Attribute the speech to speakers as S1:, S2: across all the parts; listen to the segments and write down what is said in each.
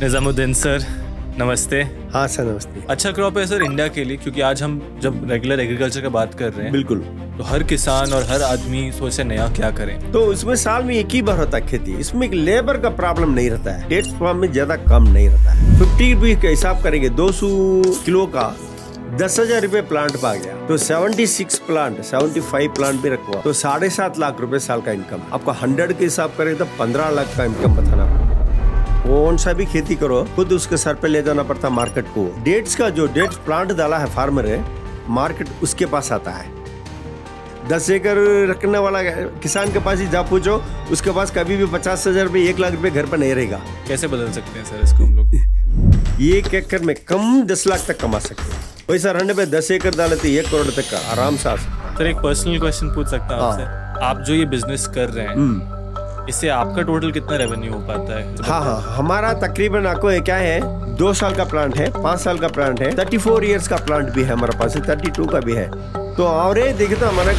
S1: Nizamuddin sir, नमस्ते।
S2: हाँ sir, नमस्ते।
S1: अच्छा क्रॉप है सर इंडिया के लिए, क्योंकि आज हम जब रेगुलर एग्रीकल्चर की बात कर रहे हैं,
S2: बिल्कुल,
S1: तो हर किसान और हर आदमी सोचे नया क्या करें।
S2: तो इसमें साल में एक ही बार होता है खेती। इसमें लेबर का प्रॉब्लम नहीं रहता है, डेट्स फार्म में ज्यादा कम नहीं रहता है। 50 रुपये का हिसाब करेंगे, 200 किलो का 10,000 रुपए प्लांट पा गया, तो 75 प्लांट भी रखवा, तो 7.5 लाख रुपए साल का इनकम। आपको 100 के हिसाब करें तो 15 लाख का इनकम बताना पड़ेगा। कौन सा भी खेती करो, खुद उसके सर पे ले जाना पड़ता मार्केट को। डेट्स का जो डेट्स प्लांट डाला है फार्मर है, मार्केट उसके पास आता है। 10 एकड़ रखने वाला किसान के पास ही जा पूछो, उसके पास कभी भी 50,000 रुपए 1 लाख रुपए घर पर नहीं रहेगा।
S1: कैसे बदल सकते हैं सर इसको हम लोग?
S2: 1 एकड़ में कम 10 लाख तक कमा सकते हैं। वैसा रहने पे 10 एकड़ डाले तो 1 करोड़ तक का आराम से आ सकता है।
S1: सर एक पर्सनल क्वेश्चन पूछ सकता हूँ आपसे? आप जो ये बिजनेस कर रहे हैं, इससे आपका टोटल कितना रेवेन्यू हो पाता है?
S2: हाँ, हमारा तकरीबन आपको क्या है, 2 साल का प्लांट है, 5 साल का प्लांट है, 34 इयर्स का प्लांट भी है हमारे पास, 32 का भी है। तो और देखिए तो हमारा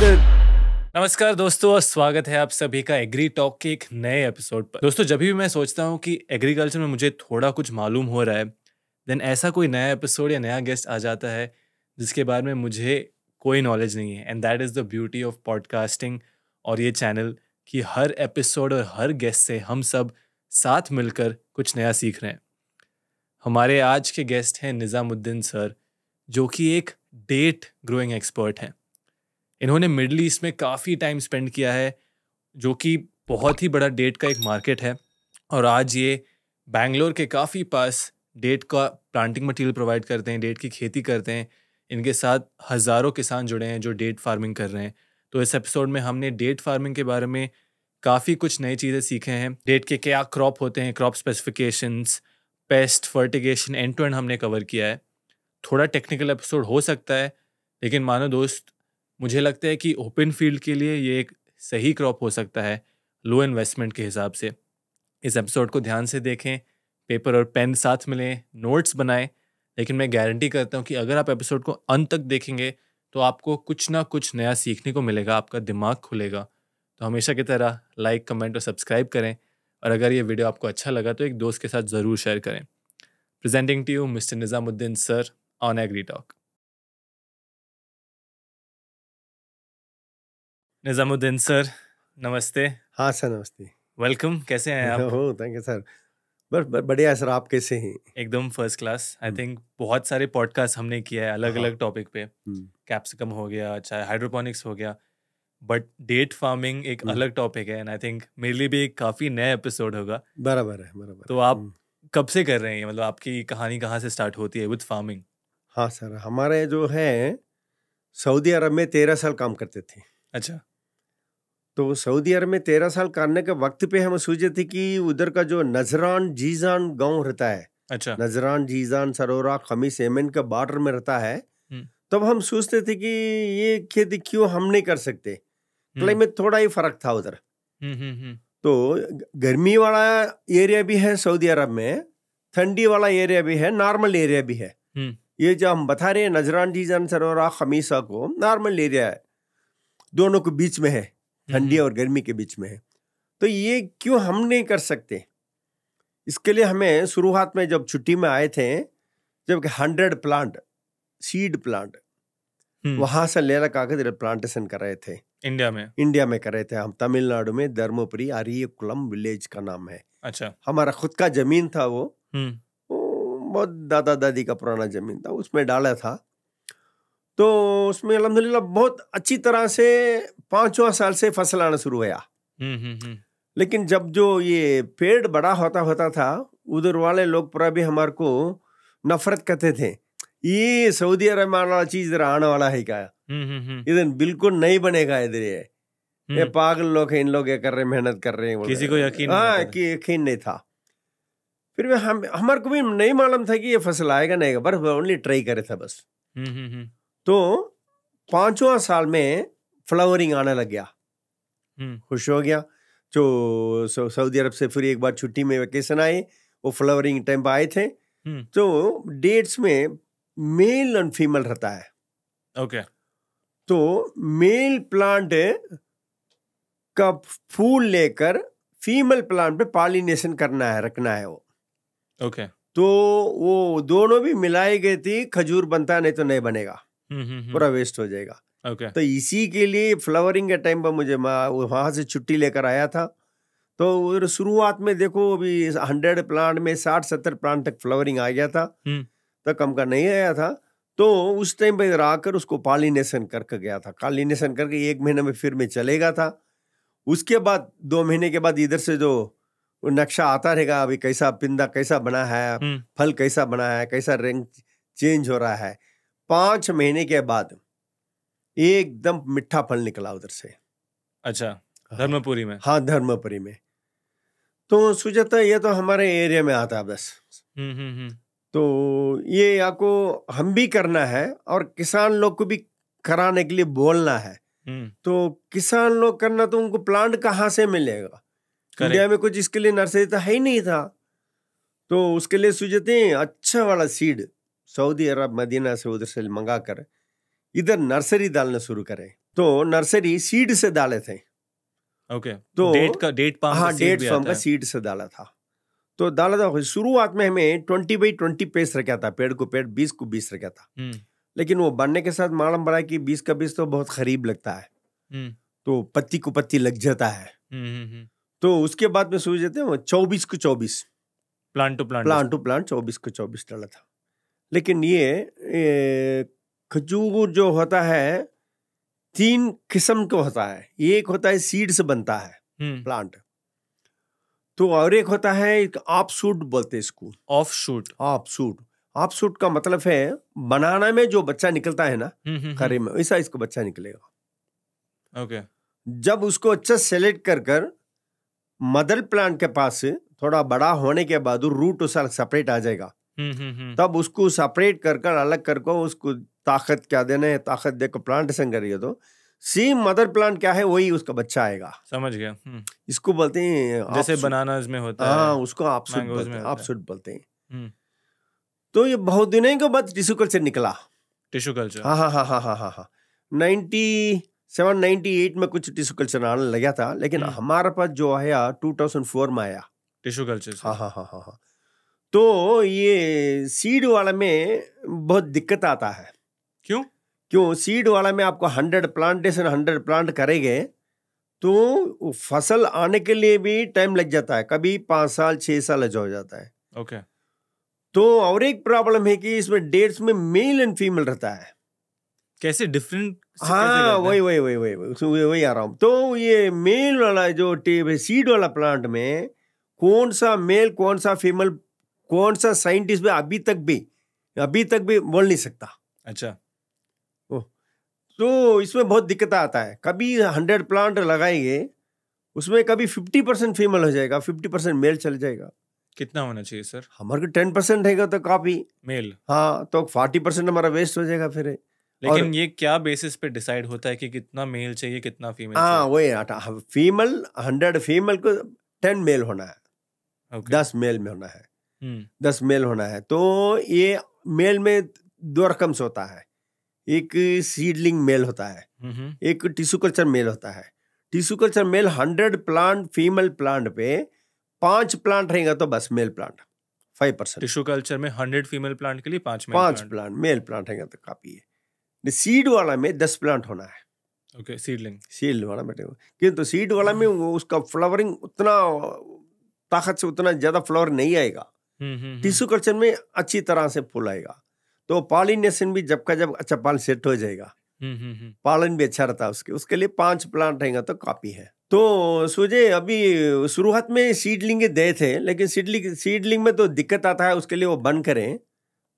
S1: नमस्कार दोस्तों, और स्वागत है आप सभी का एग्री टॉक के एक नए एपिसोड पर। दोस्तों, जब भी मैं सोचता हूँ कि एग्रीकल्चर में मुझे थोड़ा कुछ मालूम हो रहा है, देन ऐसा कोई नया एपिसोड या नया गेस्ट आ जाता है जिसके बारे में मुझे कोई नॉलेज नहीं है। And that is the beauty of podcasting और ये चैनल, कि हर एपिसोड और हर गेस्ट से हम सब साथ मिलकर कुछ नया सीख रहे हैं। हमारे आज के गेस्ट हैं निजामुद्दीन सर, जो कि एक डेट ग्रोइंग एक्सपर्ट हैं। इन्होंने मिडल ईस्ट में काफ़ी टाइम स्पेंड किया है, जो कि बहुत ही बड़ा डेट का एक मार्केट है। और आज ये बैंगलोर के काफ़ी पास डेट का प्लांटिंग मटेरियल प्रोवाइड करते हैं, डेट की खेती करते हैं। इनके साथ हज़ारों किसान जुड़े हैं जो डेट फार्मिंग कर रहे हैं। तो इस एपिसोड में हमने डेट फार्मिंग के बारे में काफ़ी कुछ नई चीज़ें सीखे हैं। डेट के क्या क्रॉप होते हैं, crop specifications, pest, fertigation, end to end हमने कवर किया है। थोड़ा टेक्निकल एपिसोड हो सकता है, लेकिन मानो दोस्त, मुझे लगता है कि ओपन फील्ड के लिए ये एक सही क्रॉप हो सकता है लो इन्वेस्टमेंट के हिसाब से। इस एपिसोड को ध्यान से देखें, पेपर और पेन साथ मिलें, नोट्स बनाएं। लेकिन मैं गारंटी करता हूँ कि अगर आप एपिसोड को अंत तक देखेंगे तो आपको कुछ ना कुछ नया सीखने को मिलेगा, आपका दिमाग खुलेगा। तो हमेशा की तरह लाइक, कमेंट और सब्सक्राइब करें। और अगर ये वीडियो आपको अच्छा लगा तो एक दोस्त के साथ ज़रूर शेयर करें। Presenting to you mister Nizamuddin sir on agri talk. Nizamuddin sir, नमस्ते।
S2: हाँ सर, नमस्ते।
S1: वेलकम, कैसे हैं आप?
S2: हो, थैंक यू सर। बस बढ़िया सर, आप कैसे हैं?
S1: एकदम फर्स्ट क्लास। आई थिंक बहुत सारे पॉडकास्ट हमने किया है अलग अलग टॉपिक पे। कैप्सिकम हो गया, चाहे हाइड्रोपोनिक्स हो गया, बट डेट फार्मिंग एक अलग टॉपिक है। एंड आई थिंक मेरे लिए भी एक काफ़ी नया एपिसोड होगा।
S2: बराबर है।
S1: तो आप कब से कर रहे हैं, मतलब आपकी कहानी कहाँ से स्टार्ट होती है विद फार्मिंग?
S2: हाँ सर, हमारे जो है सऊदी अरब में 13 साल काम करते थे।
S1: अच्छा।
S2: तो सऊदी अरब में 13 साल करने के वक्त पे हम सोचे थे कि उधर का जो नजरान जीजान गांव रहता है,
S1: अच्छा।
S2: नजरान जीजान सरोरा खमीस येमेन के बॉर्डर में रहता है, तब हम सोचते थे कि ये खेती क्यों हम नहीं कर सकते। क्लाइमेट थोड़ा ही फर्क था उधर। तो गर्मी वाला एरिया भी है सऊदी अरब में, ठंडी वाला एरिया भी है, नॉर्मल एरिया भी है। ये जो हम बता रहे हैं नजरान जीजान सरोरा खमीसा को, नॉर्मल एरिया है, दोनों के बीच में है, ठंडी और गर्मी के बीच में है। तो ये क्यों हम नहीं कर सकते? इसके लिए हमें शुरुआत में जब छुट्टी में आए थे, जब 100 प्लांट सीड प्लांट वहां से ले लगा प्लांटेशन कर रहे थे। इंडिया में कर रहे थे हम, तमिलनाडु में धर्मपुरी अरियकुलम विलेज का नाम है।
S1: अच्छा।
S2: हमारा खुद का जमीन था वो बहुत दादा दादी का पुराना जमीन था, उसमें डाला था। तो उसमें अल्हम्दुलिल्लाह बहुत अच्छी तरह से 5वां साल से फसल आना शुरू हुआ। लेकिन जब जो ये पेड़ बड़ा होता था, उधर वाले लोग पूरा भी हमारे को नफरत करते थे। ये सऊदी अरब में आने वाला चीज इधर आने वाला है क्या? इधर बिल्कुल नहीं बनेगा इधर। ये पागल लोग हैं, इन लोग ये कर रहे, मेहनत कर रहे हैं,
S1: किसी को यकीन
S2: यकीन नहीं था। फिर भी हमारे को भी नहीं मालूम था कि ये फसल आएगा नहीं, बस ओनली ट्राई करे था बस। तो 5वां साल में फ्लावरिंग आने लग गया, खुश हो गया। जो सऊदी अरब से फिर एक बार छुट्टी में वेकेशन आए, वो फ्लावरिंग टाइम पे आए थे। तो डेट्स में मेल और फीमेल रहता है।
S1: ओके।
S2: तो मेल प्लांट का फूल लेकर फीमेल प्लांट पे पॉलिनेशन करना है, रखना है वो।
S1: ओके।
S2: तो वो दोनों भी मिलाए गए थे, खजूर बनता नहीं तो नहीं बनेगा, पूरा वेस्ट हो जाएगा।
S1: ओके।
S2: तो इसी के लिए फ्लावरिंग के टाइम पर मुझे वहां से छुट्टी लेकर आया था। तो उधर शुरुआत में देखो अभी 100 प्लांट में 60-70 प्लांट तक फ्लावरिंग आ गया था, तो कम का नहीं आया था। तो उस टाइम पे इधर आकर उसको पॉलिनेशन करके गया था, पॉलिनेशन करके 1 महीने में फिर मैं चलेगा था। उसके बाद 2 महीने के बाद इधर से जो नक्शा आता रहेगा, अभी कैसा पिंदा कैसा बना है, फल कैसा बना है, कैसा रंग चेंज हो रहा है। 5 महीने के बाद एकदम मिठा फल निकला उधर से।
S1: अच्छा, धर्मपुरी में?
S2: हाँ, धर्मपुरी में। तो सोचा ये तो हमारे एरिया में आता है बस। तो ये आपको हम भी करना है और किसान लोग को भी कराने के लिए बोलना है। तो किसान लोग करना, तो उनको प्लांट कहाँ से मिलेगा? इंडिया में कुछ इसके लिए नर्सरी तो है ही नहीं था। तो उसके लिए सोचते हैं अच्छा वाला सीड सऊदी अरब मदीना से उधर से मंगा कर इधर नर्सरी डालना शुरू करें। तो नर्सरी सीड से डाले थे।
S1: ओके।
S2: तो
S1: डेट पाम
S2: का सीड से डाला था। तो डाला था शुरुआत में हमें 20x20 पेस रखा था, पेड़ को पेड़ 20 को 20 रखा था। लेकिन वो बनने के साथ मालूम पड़ा कि 20 का 20 तो बहुत करीब लगता है, तो पत्ती को पत्ती लग जाता है। तो उसके बाद में सोच जाते हैं वो 24 को 24
S1: प्लांट टू प्लांट
S2: 24 को 24 डाला था। लेकिन ये खजूर जो होता है 3 किस्म का होता है। एक होता है सीड से बनता है प्लांट, तो और एक होता है एक ऑफ शूट बोलते हैं इसको। ऑफ शूट का मतलब है बनाना में जो बच्चा निकलता है ना खरे में, वैसा इसको बच्चा निकलेगा।
S1: ओके।
S2: जब उसको अच्छा सेलेक्ट कर मदर प्लांट के पास थोड़ा बड़ा होने के बाद रूट उसका सेपरेट आ जाएगा। तब उसको सेपरेट कर अलग करके उसको ताकत क्या देना है, ताकत देकर प्लांटेशन करिए तो सेम मदर प्लांट क्या है वही उसका बच्चा आएगा।
S1: समझ गया।
S2: इसको बोलते हैं
S1: जैसे बनानास में होता है।
S2: हाँ, उसको ऑफ शूट बोलते हैं। तो ये बहुत दिनों के बाद टिश्यू कल्चर निकला।
S1: Tissue culture?
S2: हाँ। 97-98 में कुछ टिश्यू कल्चर आने लगा था, लेकिन हमारे पास जो है 2004 में आया
S1: टिश्यू कल्चर।
S2: हाँ। तो ये सीड वाला में बहुत दिक्कत आता है। क्यों? सीड वाला में आपको 100 प्लांट करेंगे तो फसल आने के लिए भी टाइम लग जाता है, कभी 5 साल 6 साल हो जाता है।
S1: ओके।
S2: तो और एक प्रॉब्लम है कि इसमें डेट्स में मेल एंड फीमेल रहता है।
S1: कैसे डिफरेंट?
S2: हाँ, वही आ रहा हूँ। तो ये मेल वाला जो सीड वाला प्लांट में कौन सा मेल कौन सा फीमेल कौन सा साइंटिस्ट भी अभी तक भी बोल नहीं सकता।
S1: अच्छा।
S2: तो इसमें बहुत दिक्कत आता है। कभी 100 प्लांट लगाएंगे उसमें कभी 50% फीमेल हो जाएगा, 50% मेल चल जाएगा।
S1: कितना होना चाहिए सर?
S2: हमारे 10% रहेगा तो काफी
S1: मेल।
S2: हाँ, तो 40% हमारा वेस्ट हो जाएगा फिर।
S1: लेकिन ये क्या बेसिस पे डिसाइड होता है कि कितना मेल चाहिए कितना फीमेल चाहिए?
S2: हाँ, वही फीमेल 100 फीमेल को 10 मेल होना है।
S1: Okay.
S2: 10 मेल में होना है। 10 मेल होना है। तो ये मेल में 2 रकम से होता है। एक सीडलिंग मेल होता है, एक टिश्यू कल्चर मेल होता है। Tissue culture male 100 plant female plant पे 5 प्लांट रहेगा तो बस मेल प्लांट 5%।
S1: टिश्यू कल्चर में 100 फीमेल प्लांट के लिए 5
S2: प्लांट मेल प्लांट रहेगा तो काफी है। सीड वाला में 10 प्लांट होना है।
S1: ओके।
S2: सीड वाला में किंतु सीड वाला में उसका फ्लावरिंग उतना ताकत से उतना ज्यादा फ्लावर नहीं आएगा। टिश्यू कल्चर में अच्छी तरह से फूल आएगा। तो पॉलिनेशन भी जब अच्छा पाल सेट हो जाएगा, पालन भी अच्छा रहता है उसके लिए 5 प्लांट रहेगा तो काफी है। तो सोचे अभी शुरुआत में सीडलिंग दे थे, लेकिन सीडलिंग में तो दिक्कत आता है। उसके लिए वो बंद करें,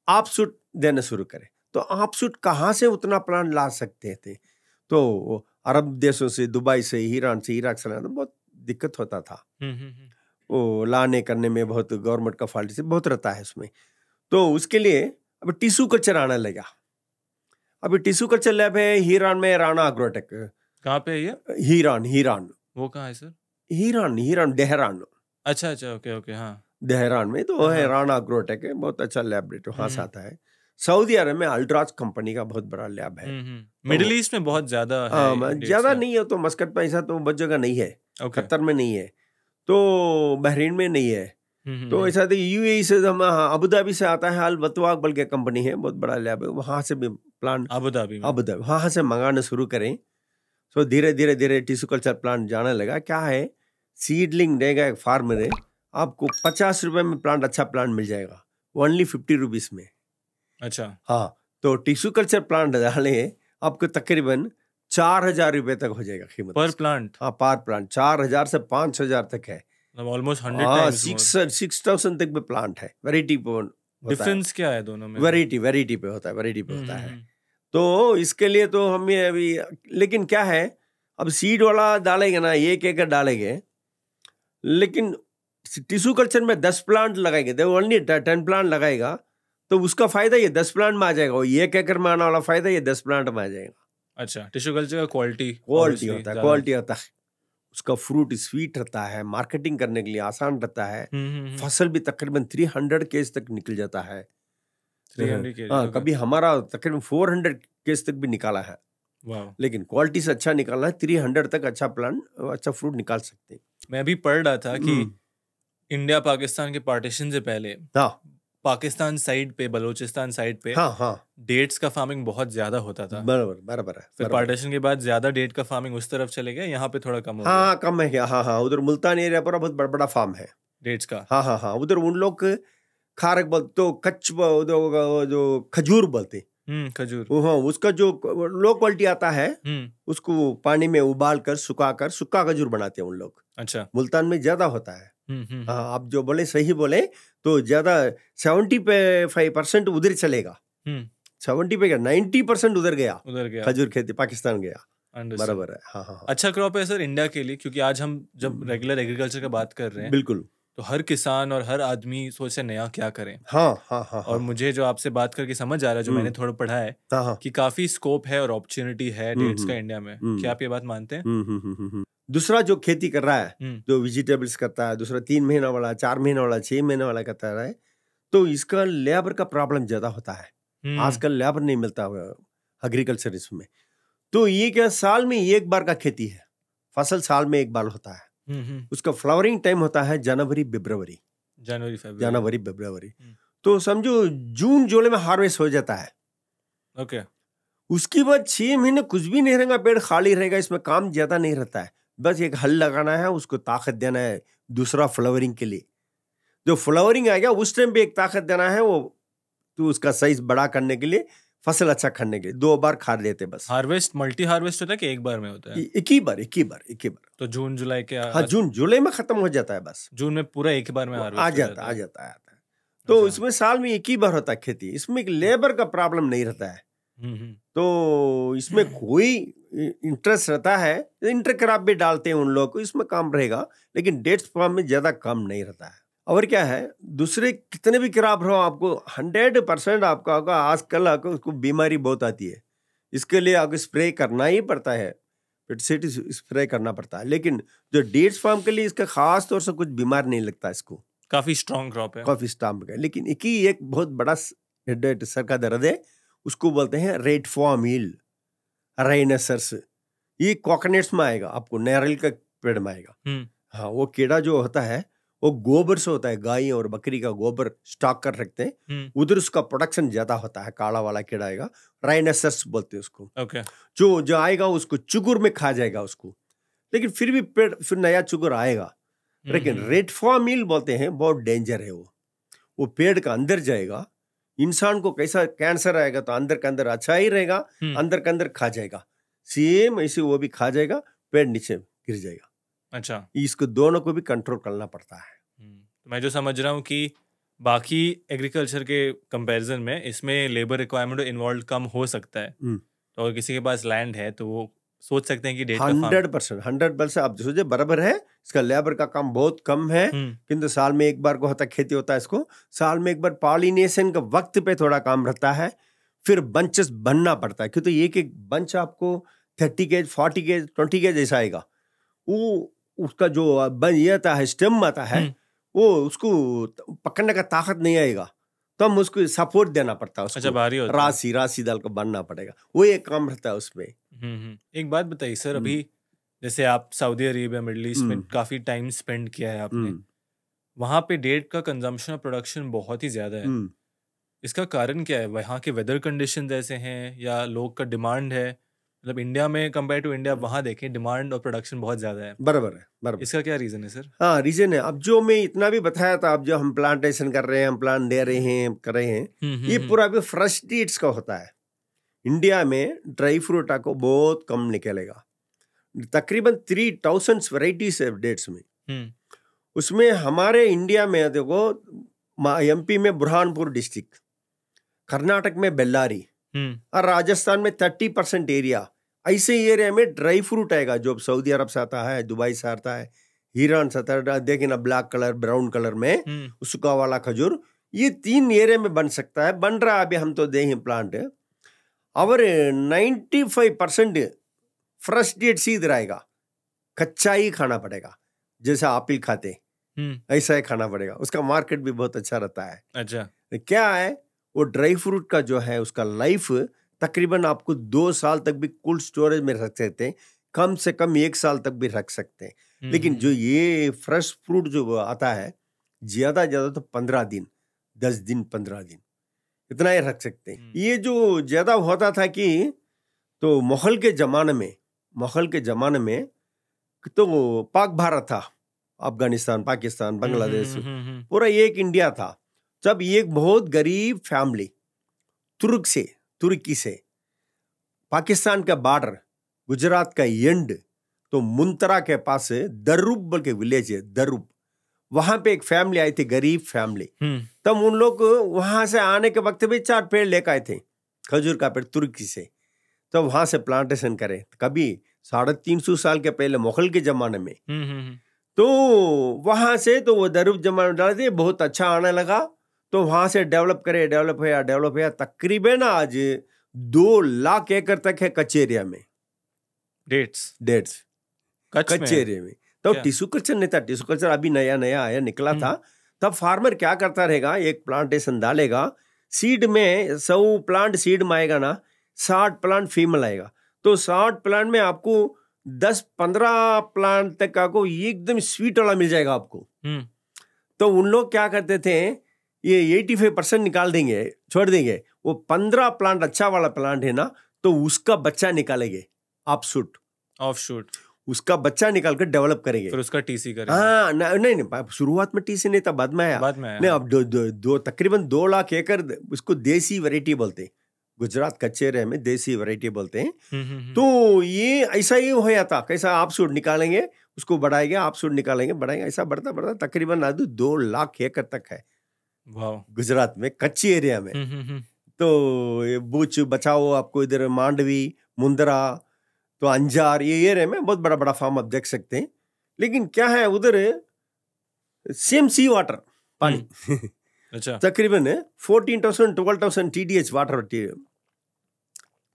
S2: आप शूट देना शुरू करें। तो आप शूट कहाँ से उतना प्लांट ला सकते थे? तो अरब देशों से, दुबई से, ईरान से, इराक से लाना बहुत दिक्कत होता था। वो लाने करने में बहुत गवर्नमेंट का फॉल्ट से बहुत रहता है उसमें। तो उसके लिए अब टिश्यू कल्चर आने लगा। अभी टिश्यू कल्चर लैब है हीरान में, राणा एग्रोटेक।
S1: कहाँ पे है ये?
S2: हीरान।
S1: वो कहाँ है सर?
S2: हीरान देहरान।
S1: अच्छा। ओके। हाँ,
S2: देहरान में तो है राणा एग्रोटेक है, बहुत अच्छा लैबोरेटरी वहां से आता है। सऊदी अरब में अल्ट्राज कंपनी का बहुत बड़ा लैब है।
S1: मिडिल ईस्ट में बहुत ज्यादा है।
S2: ज्यादा नहीं है तो मस्कट में ऐसा तो बहुत जगह नहीं है। कतर में नहीं है, तो बहरीन में नहीं है, तो ऐसा था यूएई से हम अबू धाबी से आता है, अल बतवाक बल्कि कंपनी है, बहुत बड़ा लैब है, वहाँ से भी प्लांट
S1: अबू धाबी
S2: वहाँ से मंगाना शुरू करें। तो धीरे धीरे धीरे टिश्यू कल्चर प्लांट जाने लगा। क्या है, सीडलिंग देगा एक फार्मर है, आपको 50 रुपए में प्लांट, अच्छा प्लांट मिल जाएगा, ओनली 50 रुपीज में।
S1: अच्छा,
S2: हाँ, तो टिश्यू कल्चर प्लांट डाले आपको तकरीबन 4,000 रुपए तक हो जाएगा कीमत
S1: पर प्लांट।
S2: हाँ, पर प्लांट 4,000 से 5,000 तक है,
S1: ऑलमोस्ट 100 टाइम्स मोर।
S2: 6,000 तक भी प्लांट है। वेराइटी पे
S1: डिफरेंस क्या है दोनों में?
S2: वेराइटी पे होता है, वेराइटी पे होता है। तो इसके लिए तो हमें अभी, लेकिन क्या है, अब सीड वाला डालेंगे ना, 1 एकड़ डालेंगे, लेकिन टिश्यू कल्चर में 10 प्लांट लगाएंगे, ओनली 10 प्लांट लगाएगा, तो उसका फायदा ये 10 प्लांट में आ जाएगा, 1 एकड़ में आने वाला फायदा ये 10 प्लांट में आ जाएगा।
S1: अच्छा, टिश्यू कल्चर का क्वालिटी
S2: होता है, उसका फ्रूट स्वीट रहता है, मार्केटिंग करने के लिए आसान रहता है, फसल भी तकरीबन 300 केज तक निकल जाता है।
S1: 300 केजी?
S2: हाँ, कभी हमारा तकरीबन 400 केज तक भी निकाला है। लेकिन क्वालिटी से अच्छा निकालना है, 300 तक अच्छा प्लांट, अच्छा फ्रूट निकाल सकते हैं।
S1: मैं अभी पढ़ रहा था कि इंडिया पाकिस्तान के पार्टीशन से पहले पाकिस्तान साइड पे, बलूचिस्तान साइड पे डेट्स का फार्मिंग बहुत ज्यादा होता था।
S2: बराबर है।
S1: फिर पार्टीशन के बाद ज्यादा डेट का फार्मिंग उस तरफ चले गया, यहाँ पे थोड़ा कम हो गया।
S2: हाँ, कम है क्या? हाँ, उधर मुल्तान एरिया पर बहुत बड़ा फार्म है
S1: डेट्स का।
S2: हाँ, उधर उन लोग खारक बोलते, तो कच्छ जो खजूर बोलते,
S1: खजूर,
S2: हाँ, उसका जो लो क्वालिटी आता है, उसको पानी में उबाल कर सुखा खजूर बनाते हैं उन लोग। अच्छा, मुल्तान में ज्यादा होता है। हाँ, आप जो बोले सही बोले, तो ज्यादा 75% उधर चलेगा, 70 पे 90% उधर गया खजूर खेती, पाकिस्तान गया। बराबर है। हाँ।
S1: अच्छा क्रॉप है सर इंडिया के लिए, क्योंकि आज हम जब रेगुलर एग्रीकल्चर की बात कर रहे हैं,
S2: बिल्कुल,
S1: तो हर किसान और हर आदमी सोचे नया क्या करें।
S2: हाँ।
S1: और मुझे जो आपसे बात करके समझ आ रहा है, जो मैंने थोड़ा पढ़ा है, कि काफी स्कोप है और अपॉर्चुनिटी है डेट्स का इंडिया में। क्या आप ये बात मानते हैं?
S2: दूसरा जो खेती कर रहा है, जो वेजिटेबल्स करता है, दूसरा 3 महीना वाला, 4 महीना वाला, 6 महीना वाला करता है, तो इसका लेबर का प्रॉब्लम ज्यादा होता है। आजकल लेबर नहीं मिलता हुआ एग्रीकल्चर इसमें। तो ये क्या, साल में एक बार का खेती है, फसल साल में एक बार होता है। उसका फ्लावरिंग टाइम होता है जनवरी फरवरी। तो समझो जून जुलाई में हार्वेस्ट हो जाता है।
S1: ओके।
S2: उसके बाद 6 महीने कुछ भी नहीं रहेगा, पेड़ खाली रहेगा, इसमें काम ज्यादा नहीं रहता है, बस एक हल लगाना है, उसको ताकत देना है दूसरा फ्लावरिंग के लिए। जो फ्लावरिंग आ गया उस टाइम पे एक ताकत देना है, वो तो उसका साइज बड़ा करने के लिए, फसल अच्छा करने के लिए 2 बार खाद देते बस।
S1: हार्वेस्ट मल्टी हार्वेस्ट होता है कि एक बार में होता है?
S2: एक ही बार।
S1: तो जून जुलाई के
S2: जून जुलाई में खत्म हो जाता है, बस
S1: जून में पूरा एक बार में हार्वेस्ट
S2: आ जाता है। तो इसमें साल में एक ही बार होता है खेती, इसमें लेबर का प्रॉब्लम नहीं रहता है। तो इसमें कोई इंटरेस्ट रहता है, इंटर क्रॉप भी डालते हैं उन लोग को, इसमें काम रहेगा, लेकिन डेट्स फार्म में ज्यादा काम नहीं रहता है। और क्या है, दूसरे कितने भी क्रॉप रहो, आपको 100% आपका होगा। आजकल आपको उसको बीमारी बहुत आती है, इसके लिए आपको स्प्रे करना ही पड़ता है, पेस्टिसाइड स्प्रे करना पड़ता है। लेकिन जो डेट्स फार्म के लिए इसका खास तौर से कुछ बीमार नहीं लगता, इसको
S1: काफी स्ट्रॉन्ग क्रॉप है,
S2: काफी स्ट्रॉन्ग है। लेकिन एक बहुत बड़ा सर का दर्द है, उसको बोलते हैं रेड फॉर्मिल राइनोसरस। ये कोकोनट्स में आएगा, आपको नारियल का पेड़ में आएगा। हाँ, वो कीड़ा जो होता है वो गोबर से होता है, गाय और बकरी का गोबर स्टॉक कर रखते हैं, उधर उसका प्रोडक्शन ज्यादा होता है। काला वाला कीड़ा आएगा, राइनोसरस बोलते हैं उसको। जो आएगा उसको चुगुर में खा जाएगा उसको, लेकिन फिर भी पेड़ फिर नया चुगुर आएगा। लेकिन रेड फॉर्मिल बोलते हैं, बहुत डेंजर है वो पेड़ का अंदर जाएगा। इंसान को कैसा कैंसर आएगा, तो अंदर के अंदर अच्छा ही रहेगा, अंदर के अंदर खा जाएगा, सेम ऐसे वो भी खा जाएगा, पेड़ नीचे गिर जाएगा। अच्छा, इसको दोनों को भी कंट्रोल करना पड़ता है।
S1: मैं जो समझ रहा हूँ कि बाकी एग्रीकल्चर के कंपैरिजन में इसमें लेबर रिक्वायरमेंट इन्वॉल्व कम हो सकता है। तो अगर किसी के पास लैंड है तो वो सोच सकते हैं कि
S2: 100% आप सोचे बराबर है, इसका लेबर का काम बहुत कम है, किंतु साल में एक बार को होता खेती होता है इसको। साल में एक बार पॉलिनेशन का वक्त पे थोड़ा काम रहता है, फिर बंचेस बनना पड़ता है, क्योंकि एक बंच आपको 30 केज 40 केज 20 केज ऐसा आएगा। वो उसका जो ये आता है, स्टेम आता है, वो उसको पकड़ने का ताकत नहीं आएगा, तो हम उसको सपोर्ट देना पड़ता है,
S1: अच्छा, भारी होता
S2: है, राशि डाल कर बनना पड़ेगा, वो एक काम रहता है उसमें।
S1: एक बात बताइए सर, अभी जैसे आप सऊदी अरेबिया मिडिल ईस्ट में काफी टाइम स्पेंड किया है आपने, वहाँ पे डेट का कंजम्पशन और प्रोडक्शन बहुत ही ज़्यादा है। इसका कारण क्या है? वहाँ के वेदर कंडीशंस ऐसे हैं या लोग का डिमांड है? मतलब इंडिया में कंपेयर टू इंडिया वहाँ देखें डिमांड और प्रोडक्शन बहुत ज़्यादा है।
S2: बराबर है, बराबर।
S1: इसका क्या रीज़न है सर?
S2: हाँ, रीज़न है। अब जो मैं इतना भी बताया था, अब जो हम प्लांटेशन कर रहे हैं, हम प्लांट दे रहे हैं, कर रहे हैं, ये पूरा भी फ्रेश डेट्स का होता है। इंडिया में ड्राई फ्रूट आपको बहुत कम निकलेगा, तकरीबन 3000 वैरायटीज है डेट्स में। उसमें हमारे इंडिया में देखो, एमपी में बुरहानपुर डिस्ट्रिक्ट, कर्नाटक में बेल्लारी और राजस्थान में 30% एरिया, ऐसे एरिया में ड्राई फ्रूट आएगा जो सऊदी अरब से आता है, दुबई से आता है, ईरान से आता है, देखिए ना, ब्लैक कलर ब्राउन कलर में सूखा वाला खजूर, ये 3 एरिया में बन सकता है, बन रहा है अभी, हम तो दें प्लांट। और 95% फ्रेश डेट से इधर आएगा, कच्चा ही खाना पड़ेगा, जैसा एप्पल खाते ऐसा ही खाना पड़ेगा, उसका मार्केट भी बहुत अच्छा रहता है।
S1: अच्छा,
S2: क्या है, वो ड्राई फ्रूट का जो है उसका लाइफ तकरीबन आपको 2 साल तक भी कोल्ड स्टोरेज में रख सकते हैं, कम से कम 1 साल तक भी रख सकते हैं। लेकिन जो ये फ्रेश फ्रूट जो आता है, ज्यादा तो 15 दिन, 10 दिन, 15 दिन इतना ही रख सकते हैं। ये जो ज्यादा होता था कि तो मुगल के जमाने में तो पाक भारत था, अफगानिस्तान, पाकिस्तान, बांग्लादेश, पूरा एक इंडिया था। जब एक बहुत गरीब फैमिली तुर्की से पाकिस्तान का बॉर्डर, गुजरात का एंड, तो मुंतरा के पास दर्रुब बोल के विलेज है, दर्रुब, वहां पे एक फैमिली आई थी, गरीब फैमिली। तब उन लोग वहां से आने के वक्त भी 4 पेड़ लेकर आए थे, खजूर का पेड़ तुर्की से, तो वहां से प्लांटेशन करे, कभी 350 साल के पहले मुगल के जमाने में। तो वहां से तो वो दर्रुब जमाने में डाले थे, बहुत अच्छा आने लगा, तो वहां से डेवलप हुआ, तकरीबन आज 2 लाख एकड़ तक है कच्चे एरिया में डेट्स कच्चे एरिया में। तो टिश्यू कल्चर नहीं था, टिश्यू कल्चर अभी नया आया निकला था। तब फार्मर क्या करता रहेगा, एक प्लांटेशन डालेगा, सीड में 100 प्लांट सीड में आएगा ना, 60 प्लांट फीमेल आएगा, तो 60 प्लांट में आपको 10-15 प्लांट तक आपको एकदम स्वीट वाला मिल जाएगा आपको। तो उन लोग क्या करते थे, ये 85% निकाल देंगे, छोड़ देंगे, वो 15 प्लांट अच्छा वाला प्लांट है ना, तो उसका बच्चा निकालेंगे, ऑफ शूट, उसका बच्चा निकाल कर डेवलप करेंगे,
S1: फिर उसका टीसी करेंगे।
S2: हाँ, नहीं, शुरुआत में टीसी नहीं था, बाद में आया। नहीं, अब तकरीबन 2 लाख एकड़, उसको देसी वैरायटी बोलते हैं, गुजरात कच्चे एरिया में देसी वैरायटी बोलते हैं। तो ये ऐसा ही होया था, कैसा आप सूट निकालेंगे, उसको बढ़ाएंगे, आप सूट निकालेंगे, बढ़ाएंगे, ऐसा बढ़ता तकरीबन आज 2 लाख एकड़ तक है गुजरात में कच्ची एरिया में। तो बूच बचाओ, आपको इधर मांडवी, मुंद्रा, तो अंजार, ये एरिया में बहुत बड़ा फार्म आप देख सकते हैं। लेकिन क्या है, उधर सेम सी वाटर पानी
S1: अच्छा,
S2: तकरीबन 14,000-12,000 TDH वाटर,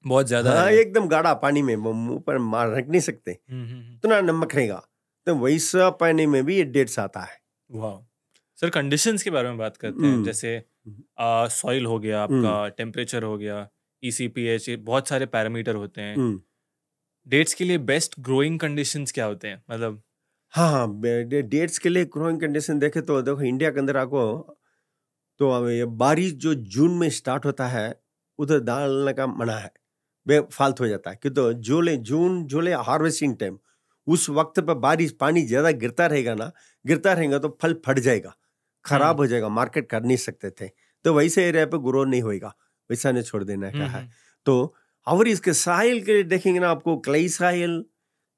S1: बहुत ज्यादा
S2: हाँ,
S1: है।
S2: एकदम गाढ़ा पानी में मुंह पर मार रख नहीं सकते, इतना नमक रहेगा, तो वैसा पानी में भी ये डेट्स आता है।
S1: वाह सर, कंडीशंस के बारे में बात करते हैं, जैसे सॉइल हो गया आपका, टेम्परेचर हो गया, ECPH, बहुत सारे पैरामीटर होते हैं। डेट्स के लिए बेस्ट ग्रोइंग कंडीशंस क्या होते हैं, मतलब?
S2: हाँ, डेट्स के लिए ग्रोइंग कंडीशन देखे तो देखो, इंडिया के अंदर आपको तो ये बारिश जो जून में स्टार्ट होता है, उधर डालने का मना है, बेफालतू हो जाता है, कि तो जून जुलाई हार्वेस्टिंग टाइम, उस वक्त पर बारिश पानी ज्यादा गिरता रहेगा तो फल फट जाएगा, खराब हो जाएगा, मार्केट कर नहीं सकते थे, तो वैसे एरिया पे ग्रो नहीं होएगा, वैसा नहीं छोड़ देना क्या है। तो और इसके साइल के लिए देखेंगे ना, आपको क्ले साइल,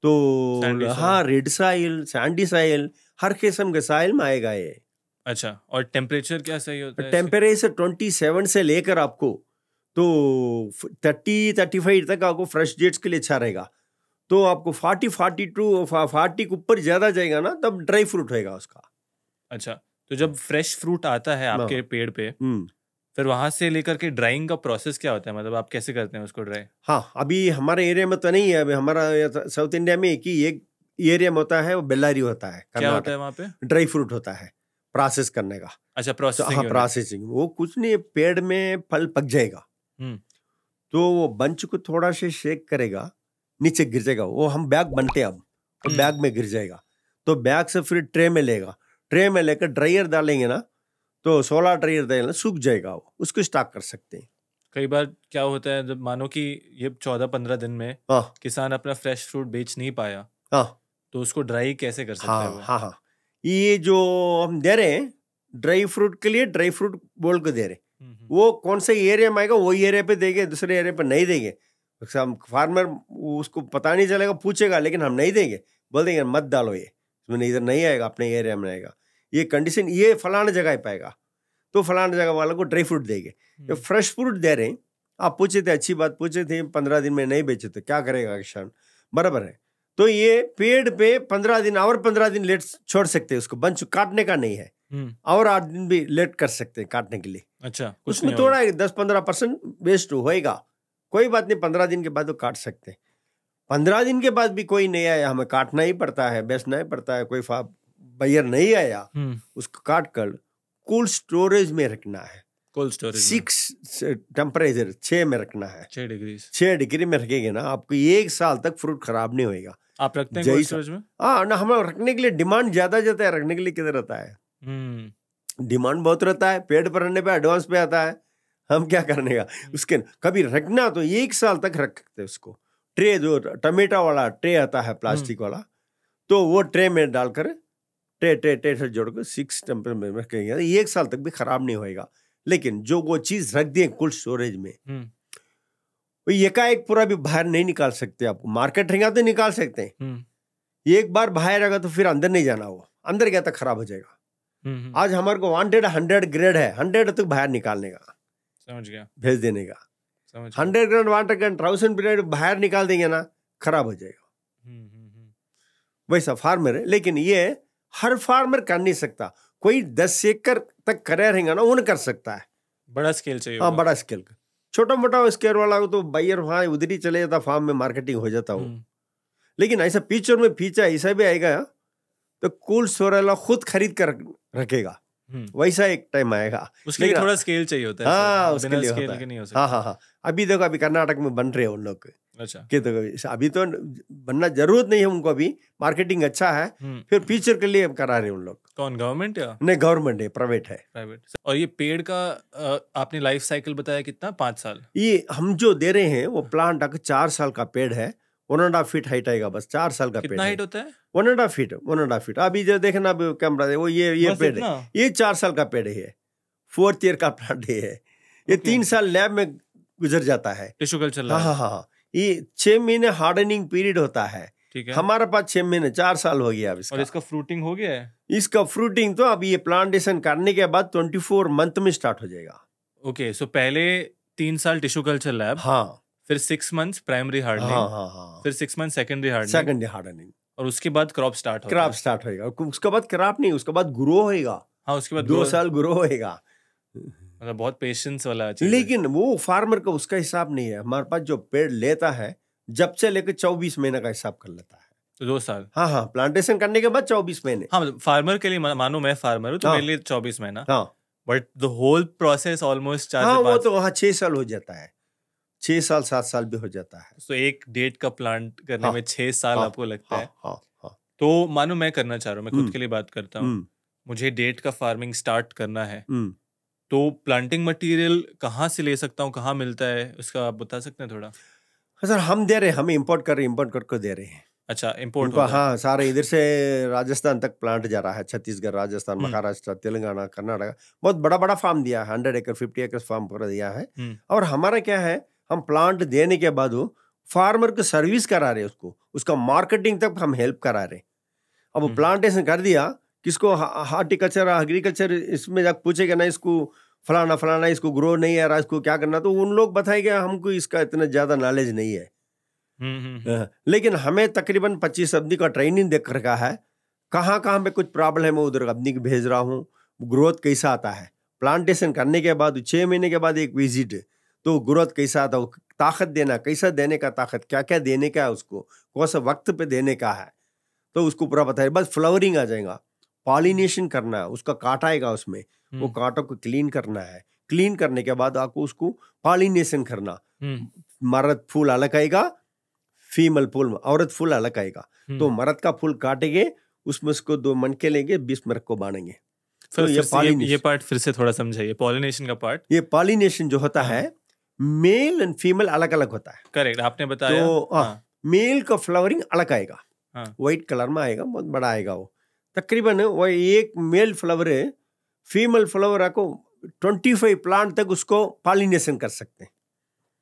S2: तो हाँ, रेड साइल, सैंडी साइल, हर किस्म के साइल में आएगा ये।
S1: अच्छा, और टेम्परेचर क्या सही होता है?
S2: टेम्परेचर 27 से लेकर आपको तो 30-35 तक आपको फ्रेश डेट्स के लिए अच्छा रहेगा। तो आपको 40 के ऊपर ज्यादा जाएगा ना, तब ड्राई फ्रूट होएगा उसका।
S1: अच्छा, तो जब फ्रेश फ्रूट आता है आपके पेड़ पे, फिर वहां से लेकर के ड्राइंग का प्रोसेस क्या होता है, मतलब आप कैसे करते हैं उसको ड्राई?
S2: हाँ, अभी हमारे एरिया में तो नहीं है, अभी हमारा साउथ इंडिया में एक एरिया में होता है, वो बेल्लारी होता है।
S1: क्या होता है वहाँ पे?
S2: ड्राई फ्रूट होता है, प्रोसेस करने का।
S1: अच्छा, प्रोसेसिंग।
S2: हाँ, प्रोसेसिंग, वो कुछ नहीं, पेड़ में फल पक जाएगा, तो वो बंच को थोड़ा से शेक करेगा, नीचे गिर जाएगा, वो हम बैग बनते हैं अब, तो बैग में गिर जाएगा, तो बैग से फिर ट्रे में लेगा, ट्रे में लेकर ड्रायर डालेंगे ना, तो 16 ड्रायर डालेंगे, सूख जाएगा वो, उसको स्टॉक कर सकते हैं।
S1: कई बार क्या होता है, जब मानो कि ये 14-15 दिन में किसान अपना फ्रेश फ्रूट बेच नहीं पाया, तो उसको ड्राई कैसे कर सकता है वो?
S2: हाँ, ये जो हम दे रहे हैं ड्राई फ्रूट के लिए, ड्राई फ्रूट बोल के दे रहे, वो कौन से एरिया में आएगा वही एरिया पे देंगे, दूसरे एरिया पे नहीं देंगे। हम फार्मर उसको पता नहीं चलेगा, पूछेगा, लेकिन हम नहीं देंगे, बोल देंगे मत डालो, ये इसमें इधर नहीं आएगा, अपने एरिया में आएगा, ये कंडीशन ये फलाना जगह पाएगा, तो फलाना जगह वालों को ड्राई फ्रूट देंगे। जो फ्रेश फ्रूट दे रहे हैं, आप पूछे थे, अच्छी बात पूछे थे, 15 दिन में नहीं बेचे तो क्या करेगा किसान, बराबर है। तो ये पेड़ पे 15 दिन और 15 दिन लेट छोड़ सकते हैं उसको, बंच काटने का नहीं है, और 8 दिन भी लेट कर सकते हैं काटने के लिए।
S1: अच्छा,
S2: उसमें थोड़ा 10-15% वेस्ट होएगा, कोई बात नहीं, 15 दिन के बाद वो काट सकते हैं। 15 दिन के बाद भी कोई नहीं आया, हमें काटना ही पड़ता है, बेचना ही पड़ता है, कोई बायर नहीं आया, उसको काट कर कोल्ड स्टोरेज में रखना है।
S1: कोल्ड स्टोरेज
S2: 6 टेम्परेचर 6 में रखना है,
S1: 6
S2: डिग्री में रखेंगे ना, आपको 1 साल तक फ्रूट खराब नहीं होएगा।
S1: आप रखते हैं कोल्ड स्टोरेज में?
S2: हाँ ना, हम रखने के लिए डिमांड ज्यादा जाता है, रखने के लिए किधर रहता है, डिमांड बहुत रहता है, पेड़ पर रहने पे एडवांस पे आता है, हम क्या करने का उसके। कभी रखना तो 1 साल तक रख सकते हैं उसको। ट्रे जो टमेटा वाला ट्रे आता है प्लास्टिक वाला, तो वो ट्रे में डालकर ट्रे से जोड़कर 6 टेम्परेचर में रखेंगे, 1 साल तक भी खराब नहीं होएगा। लेकिन जो वो चीज रख दिए कोल्ड स्टोरेज में, वो एकाएक पूरा भी बाहर नहीं निकाल सकते। आपको मार्केट रहेगा तो निकाल सकते हैं, एक बार बाहर आएगा तो फिर अंदर नहीं जाना, वो अंदर गया तो खराब हो जाएगा। आज हमारे को वांटेड 100 ग्रेड है, 100 तक बाहर निकालने का, समझ गया, भेज देने का। 100 ग्रेड 1000 ग्रेड बाहर निकाल देंगे ना, खराब हो जाएगा। वैसा फार्मर है, लेकिन ये हर फार्मर कर नहीं सकता। कोई 10 एकड़ तक करे रहेगा ना, वो नहीं कर सकता है,
S1: बड़ा स्केल चाहिए।
S2: हाँ, बड़ा स्केल का। छोटा मोटा स्केल वाला तो बायर वहां उधर ही चले जाता, फार्म में मार्केटिंग हो जाता हो। लेकिन ऐसा फीचर में फीचर ऐसा भी आएगा तो कोल्ड स्टोरेज वाला खुद खरीद कर रखेगा, वैसा एक टाइम आएगा।
S1: उसके लिए थोड़ा स्केल चाहिए होता है।
S2: हाँ, उसके लिए होता है। हाँ, अभी देखो, अभी कर्नाटक में बन रहे हैं उन लोग।
S1: अच्छा,
S2: कि तो अभी तो बनना जरूरत नहीं है उनको, अभी मार्केटिंग अच्छा है, फिर फ्यूचर के लिए करा रहे हैं उन लोग।
S1: कौन, गवर्नमेंट या नहीं?
S2: गवर्नमेंट है, प्राइवेट है।
S1: प्राइवेट। और ये पेड़ का आपने लाइफ साइकिल बताया कितना, 5 साल?
S2: ये हम जो दे रहे हैं वो प्लांट अगर 4 साल का पेड़ है, 1.5 फीट हाइट आएगा, बस 4 साल का पेड़।
S1: कितना हाइट होता है?
S2: 1.5 फीट। अभी जो देखना कैमरा है, वो ये पेड़ है, ये 4 साल का पेड़ है, 4th ईयर का प्लांट है। ये 3 साल लैब में गुजर जाता है,
S1: टिश्यू कल्चर।
S2: हाँ, ये 6 महीने हार्डनिंग पीरियड होता है।
S1: ठीक है,
S2: हमारे पास 6 महीने, 4 साल हो गया अब इसका।
S1: और इसका फ्रूटिंग हो गया है?
S2: इसका फ्रूटिंग तो अब ये प्लांटेशन करने के बाद 24 मंथ में स्टार्ट हो जाएगा।
S1: ओके, सो पहले 3 साल टिश्यू कल्चर लैब,
S2: हाँ,
S1: फिर 6 मंथ्स प्राइमरी हार्डनिंग,
S2: हाँ,
S1: फिर 6 मंथ सेकेंडरी
S2: हार्डनिंग,
S1: और उसके बाद क्रॉप स्टार्ट
S2: होगा। उसके बाद क्रॉप नहीं, उसके बाद ग्रो होएगा।
S1: हाँ, उसके बाद
S2: 2 साल ग्रो होएगा।
S1: मतलब बहुत पेशेंस वाला चीज।
S2: लेकिन वो फार्मर का उसका हिसाब नहीं है। हमारे पास जो पेड़ लेता है, जब से लेकर 24 महीने का हिसाब कर लेता है,
S1: तो 2 साल।
S2: हाँ, प्लांटेशन करने के बाद 24 महीने।
S1: हाँ, फार्मर के लिए, मानो मैं फार्मर हूँ तो मेरे लिए 24 महीना।
S2: हाँ,
S1: but the whole process almost 4
S2: से 5। वो तो
S1: वहाँ
S2: 6 साल हो जाता है, 6 साल 7 साल भी हो जाता है।
S1: तो एक डेट का प्लांट करने में 6 साल आपको लगता है।
S2: हाँ।
S1: तो मानो मैं करना चाह रहा हूँ, मैं खुद के लिए बात करता हूँ, मुझे डेट का फार्मिंग स्टार्ट करना है, तो प्लांटिंग मटेरियल कहाँ से ले सकता हूँ, कहाँ मिलता है, उसका आप बता सकते हैं थोड़ा?
S2: सर, हम दे रहे हैं, हम इंपोर्ट करके दे रहे हैं।
S1: अच्छा, इंपोर्ट?
S2: हाँ, सारे इधर से राजस्थान तक प्लांट जा रहा है, छत्तीसगढ़, राजस्थान, महाराष्ट्र, तेलंगाना, कर्नाटक, बहुत बड़ा बड़ा फार्म दिया है, 100 एकड़ 50 एकड़ फार्म पूरा दिया है। और हमारा क्या है, हम प्लांट देने के बाद फार्मर को सर्विस करा रहे, उसका मार्केटिंग तक हम हेल्प करा रहे। अब प्लांटेशन कर दिया, किसको हार्टिकल्चर, एग्रीकल्चर, इसमें जाकर पूछेगा ना, इसको फलाना इसको ग्रो नहीं आ रहा, इसको क्या करना, तो उन लोग बताएंगे, हमको इसका इतना ज्यादा नॉलेज नहीं है। लेकिन हमें तकरीबन 25 अवधि का ट्रेनिंग देख रखा है, कहाँ पे कुछ प्रॉब्लम है, मैं उधर अवधि भेज रहा हूँ, ग्रोथ कैसा आता है। प्लांटेशन करने के बाद 6 महीने के बाद एक विजिट, तो ग्रोथ कैसा आता है, ताकत देना, कैसा देने का ताकत, क्या क्या देने का है, उसको कौन सा वक्त पे देने का है, तो उसको पूरा बताए। बस फ्लावरिंग आ जाएगा, पॉलिनेशन करना है, उसका कांटा आएगा, उसमें वो कांटों को क्लीन करना है। क्लीन करने के बाद आपको उसको पॉलिनेशन करना, मर्द फूल अलग आएगा, फीमेल फूल, औरत फूल अलग आएगा। तो मर्द का फूल काटेंगे, उसमें उसको 2 मनके लेंगे, 20 मरक को बांधेंगे।
S1: तो ये पार्ट फिर से थोड़ा समझाइए, पॉलिनेशन का पार्ट।
S2: ये पॉलिनेशन जो होता है, मेल एंड फीमेल अलग अलग होता है।
S1: करेक्ट, आपने बताया।
S2: तो मेल का फ्लावरिंग अलग आएगा, व्हाइट कलर में आएगा, बहुत बड़ा आएगा वो। तकरीबन वो एक मेल फ्लावर है, फीमेल फ्लावर को 25 प्लांट तक उसको पॉलिनेशन कर सकते हैं,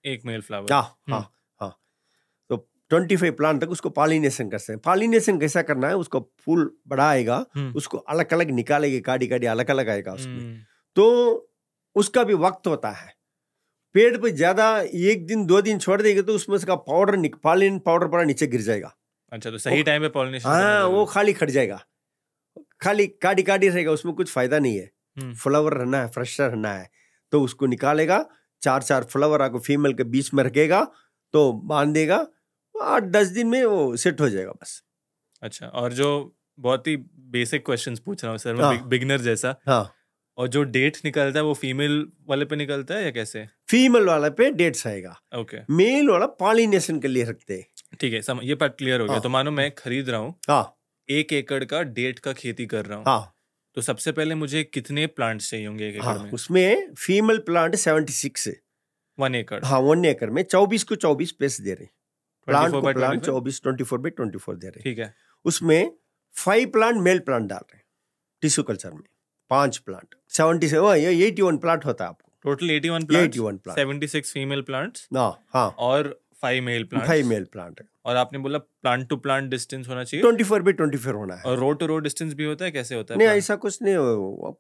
S2: एक मेल फ्लावर। हाँ, तो 25 प्लांट तक उसको पॉलिनेशन कर सकते हैं। पॉलिनेशन कैसा करना है, उसको फूल बड़ा आएगा, उसको अलग अलग निकालेंगे, काटी काटी अलग अलग आएगा उसमें। तो उसका भी वक्त होता है। पेड़ पे ज्यादा 1 दिन 2 दिन छोड़ देंगे तो उसमें उसका पाउडर, पॉलिन पाउडर पूरा नीचे गिर जाएगा।
S1: अच्छा, तो सही टाइम पे पॉलिनेशन।
S2: हाँ, वो खाली खट जाएगा, खाली काटी काटी रहेगा, उसमें कुछ फायदा नहीं है। फ्लावर रहना है, फ्रेश रहना है, तो उसको निकालेगा, 4 फ्लावर आपको फीमेल के बीच में रखेगा, तो बांध देगा, 8-10 दिन में वो सेट हो जाएगा बस।
S1: अच्छा, और जो बहुत ही बेसिक क्वेश्चंस पूछ रहा हूँ सर मैं, बिगनर जैसा। हाँ, और जो डेट निकलता है वो फीमेल वाले पे निकलता है या कैसे?
S2: फीमेल वाले पे डेट्स आएगा।
S1: ओके।
S2: मेल वाला पॉलिनेशन के लिए रखते हैं।
S1: ठीक है, ये पार्ट क्लियर हो गया। तो मानो मैं खरीद रहा हूँ 1 एकड़ का डेट का खेती कर रहा हूँ, तो सबसे पहले मुझे कितने प्लांट्स चाहिए होंगे 1 एकड़ में?
S2: उसमें फीमेल प्लांट 76 है
S1: 1 एकड़।
S2: हाँ, 1 एकड़ में 24 को 24 पेस दे रहे, प्लांट को प्लांट 24 24/24 दे रहे।
S1: ठीक है।
S2: उसमें 5 प्लांट मेल प्लांट डाल रहे टिश्यू कल्चर में, 5 प्लांट 81 प्लांट होता है आपको टोटल। 81 plant,
S1: 76 female plants.
S2: हाँ,
S1: और 5 मेल प्लांट।
S2: 5 male plant.
S1: और आपने बोला प्लांट टू प्लांट डिस्टेंस होना चाहिए
S2: 24/24 होना है।
S1: और रो टू रो डिस्टेंस भी होता है, कैसे होता है?
S2: नहीं, ऐसा कुछ नहीं,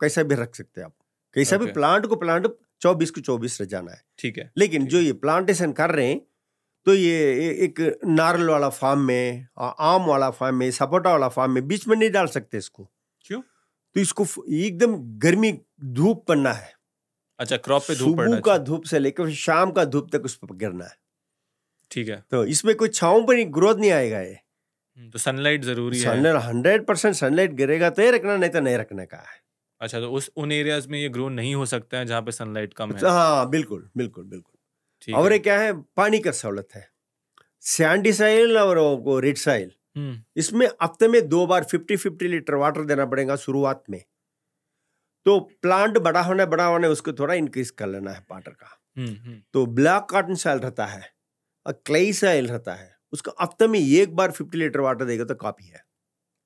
S2: कैसा भी रख सकते हैं आप, कैसा भी प्लांट को प्लांट 24 को 24 रह जाना है।
S1: ठीक है।
S2: लेकिन जो ये प्लांटेशन कर रहे हैं, तो ये एक नारियल वाला फार्म में, आम वाला फार्म में, सपोटा वाला फार्म में बीच में नहीं डाल सकते इसको।
S1: क्यों?
S2: तो इसको एकदम गर्मी धूप पड़ना है।
S1: अच्छा, क्रॉप पे धूप पड़ना है।
S2: सुबह का धूप से लेकर शाम का धूप तक उस पर गिरना है।
S1: ठीक है।
S2: तो इसमें कोई छांव पर ग्रोथ नहीं आएगा ये।
S1: तो सनलाइट जरूरी है।
S2: 100% सनलाइट गिरेगा तो ये रखना, नहीं तो नहीं रखने का है।
S1: अच्छा, तो उन एरियाज में ये ग्रो नहीं हो सकता है जहाँ पे सनलाइट कम है।
S2: हाँ, बिल्कुल बिल्कुल बिल्कुल। और ये क्या है, पानी का सहूलत है। सैंडी सॉइल और रेड सॉइल, इसमें हफ्ते में 2 बार 50-50 लीटर वाटर देना पड़ेगा शुरुआत में। तो प्लांट बड़ा होने उसको थोड़ा इंक्रीज कर लेना है वाटर का। तो ब्लैक कॉटन सॉइल रहता है और क्ले सॉइल रहता है, उसको हफ्ते में 1 बार 50 लीटर वाटर देगा तो काफी है।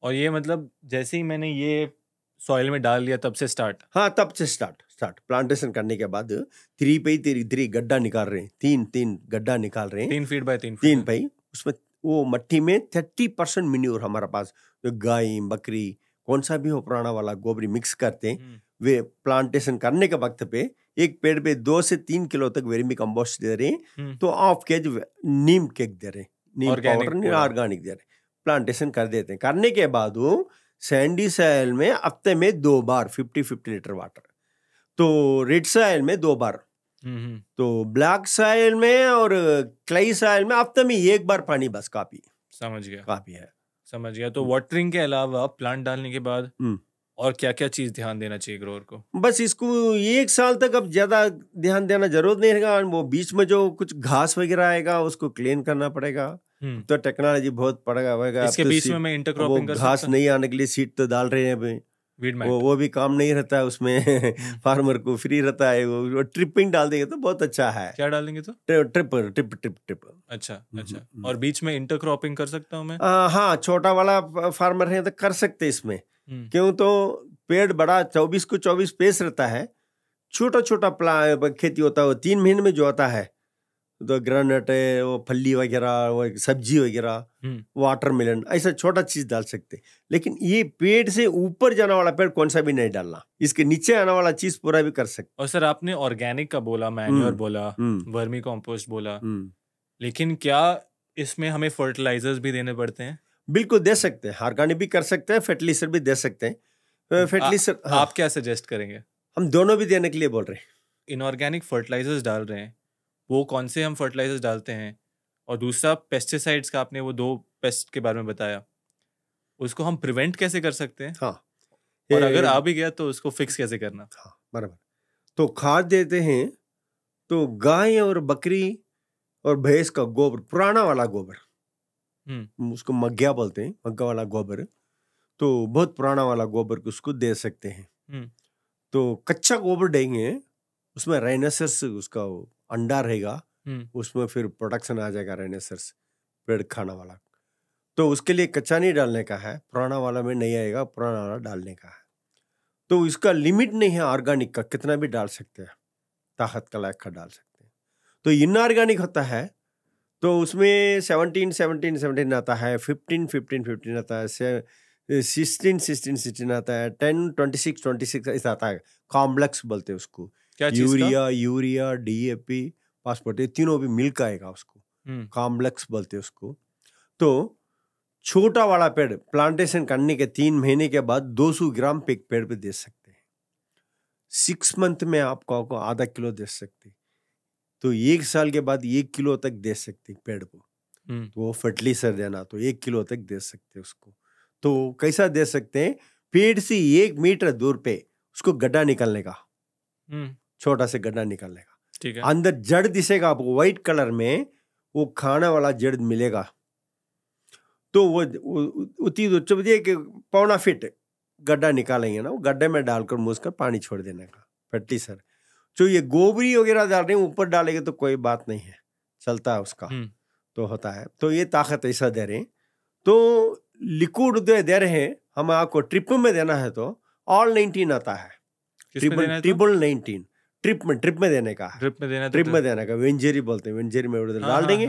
S1: और ये मतलब जैसे ही मैंने ये सॉइल में डाल लिया तब से स्टार्ट?
S2: हाँ, तब से स्टार्ट प्लांटेशन करने के बाद 3 पे 3 गड्ढा निकाल रहे हैं, 3 गड्ढा निकाल रहे हैं,
S1: 3 फीट बाय 3
S2: फीट पे। उसमें वो मट्टी में 30% मिन्यूर हमारे पास, तो गाय बकरी कौन सा भी हो पुराना वाला गोबरी मिक्स करते हैं। वे प्लांटेशन करने के वक्त पे एक पेड़ पे 2 से 3 किलो तक वेर्मी कंपोस्ट दे रहे हैं, तो 1/2 kg नीम केक दे रहे हैं, नीम पाउडर ऑर्गेनिक दे रहे हैं। प्लांटेशन कर देते हैं। करने के बाद वो सैंडी सॉइल में हफ्ते में 2 बार 50-50 लीटर वाटर, तो रेड सॉइल में 2 बार, तो ब्लैक सॉइल में और क्ले सॉइल में हफ्ते में 1 बार पानी, बस काफी।
S1: समझ गया,
S2: काफी है।
S1: समझ गया। तो वाटरिंग के अलावा प्लांट डालने के बाद और क्या क्या चीज ध्यान देना चाहिए ग्रोअर को? बस
S2: इसको 1 साल तक अब ज्यादा ध्यान देना जरूरत नहीं रहेगा। वो बीच में जो कुछ घास वगैरह आएगा उसको क्लीन करना पड़ेगा। तो टेक्नोलॉजी बहुत पड़ेगा।
S1: इसके बीच में मैं इंटरक्रॉपिंग कर सकता हूं?
S2: घास नहीं आने के लिए सीड तो डाल रहे हैं अभी, वो भी काम नहीं रहता है उसमें। फार्मर को फ्री रहता है, वो ट्रिपिंग डाल देंगे तो बहुत अच्छा है।
S1: क्या डाल देंगे? तो
S2: ट्रिप।
S1: अच्छा। और बीच में इंटरक्रॉपिंग कर सकता हूँ मैं?
S2: हाँ, छोटा वाला फार्मर है तो कर सकते इसमें। क्यों? तो पेड़ बड़ा 24 को 24 पेस रहता है, छोटा छोटा खेती होता है। वो 3 महीने में जो आता है, तो ग्रेनेट है, वो फली वगैरह, वो सब्जी वगैरह, वाटरमेलन, ऐसा छोटा चीज डाल सकते। लेकिन ये पेड़ से ऊपर जाने वाला पेड़ कौन सा भी नहीं डालना, इसके नीचे आने वाला चीज पूरा भी कर सकते।
S1: और सर आपने ऑर्गेनिक का बोला, मैन्योर बोला, वर्मी कंपोस्ट बोला, लेकिन क्या इसमें हमें फर्टिलाइजर्स भी देने पड़ते हैं?
S2: बिल्कुल दे सकते हैं, ऑर्गेनिक भी कर सकते हैं, फर्टिलाइजर भी दे सकते हैं। फर्टिलाइजर
S1: आप क्या सजेस्ट करेंगे?
S2: हम दोनों भी देने के लिए बोल रहे हैं।
S1: इनऑर्गेनिक फर्टिलाइजर्स डाल रहे हैं, वो कौन से हम फर्टिलाइजर्स डालते हैं? और दूसरा पेस्टिसाइड्स का आपने वो 2 पेस्ट के बारे में बताया, उसको हम प्रिवेंट कैसे कर सकते हैं?
S2: हाँ,
S1: और अगर आ भी गया तो उसको फिक्स कैसे करना?
S2: हाँ, बराबर। तो खाद देते हैं तो गाय और बकरी और भैंस का गोबर, पुराना वाला गोबर, उसको मग्गा बोलते हैं, मग्गा वाला गोबर, तो बहुत पुराना वाला गोबर उसको दे सकते हैं। तो कच्चा गोबर देंगे, उसमें राइनोसरस उसका अंडा रहेगा, उसमें फिर प्रोडक्शन आ जाएगा राइनोसरस पेड़ खाना वाला। तो उसके लिए कच्चा नहीं डालने का है, पुराना वाला में नहीं आएगा, पुराना वाला डालने का है। तो इसका लिमिट नहीं है ऑर्गेनिक का, कितना भी डाल सकते हैं, ताकत का लायक का डाल सकते हैं। तो इनऑर्गेनिक होता है तो उसमें 17 आता है, 15 आता है, 16 आता है, 10 26 ऐसा आता है। कॉम्प्लेक्स बोलते हैं उसको, यूरिया DAP फास्फोरेट, ये तीनों भी मिल का आएगा उसको, कॉम्प्लेक्स बोलते हैं उसको। तो छोटा वाला पेड़ प्लांटेशन करने के 3 महीने के बाद 200 ग्राम पे पेड़ पे दे सकते हैं। 6 मंथ में आपको आधा किलो दे सकते हैं। तो 1 साल के बाद 1 किलो तक दे सकते हैं पेड़ को। तो वो फर्टिलाइजर देना तो 1 किलो तक दे सकते हैं उसको। तो कैसा दे सकते हैं, पेड़ से 1 मीटर दूर पे उसको गड्ढा निकालने का, छोटा से गड्ढा निकालने का, ठीक है। अंदर जड़ दिसेगा आपको व्हाइट कलर में, वो खाने वाला जड़ मिलेगा। तो वो उतनी पौना फीट गड्ढा निकालेंगे ना, वो गड्ढे में डालकर मूसकर पानी छोड़ देने का फर्टिलाइजर। जो ये गोबरी वगैरह डाल रहे हैं ऊपर डालेंगे तो कोई बात नहीं है, चलता है उसका, तो होता है। तो ये ताकत ऐसा दे रहे हैं। तो लिक्विड दे रहे हैं, हम आपको ट्रिप में देना है तो ऑल 19 आता है, ट्रिपल 19 ट्रिप में देने का है, ट्रिप में देने का वेंजेरी बोलते हैं, वेंजेरी में डाल देंगे।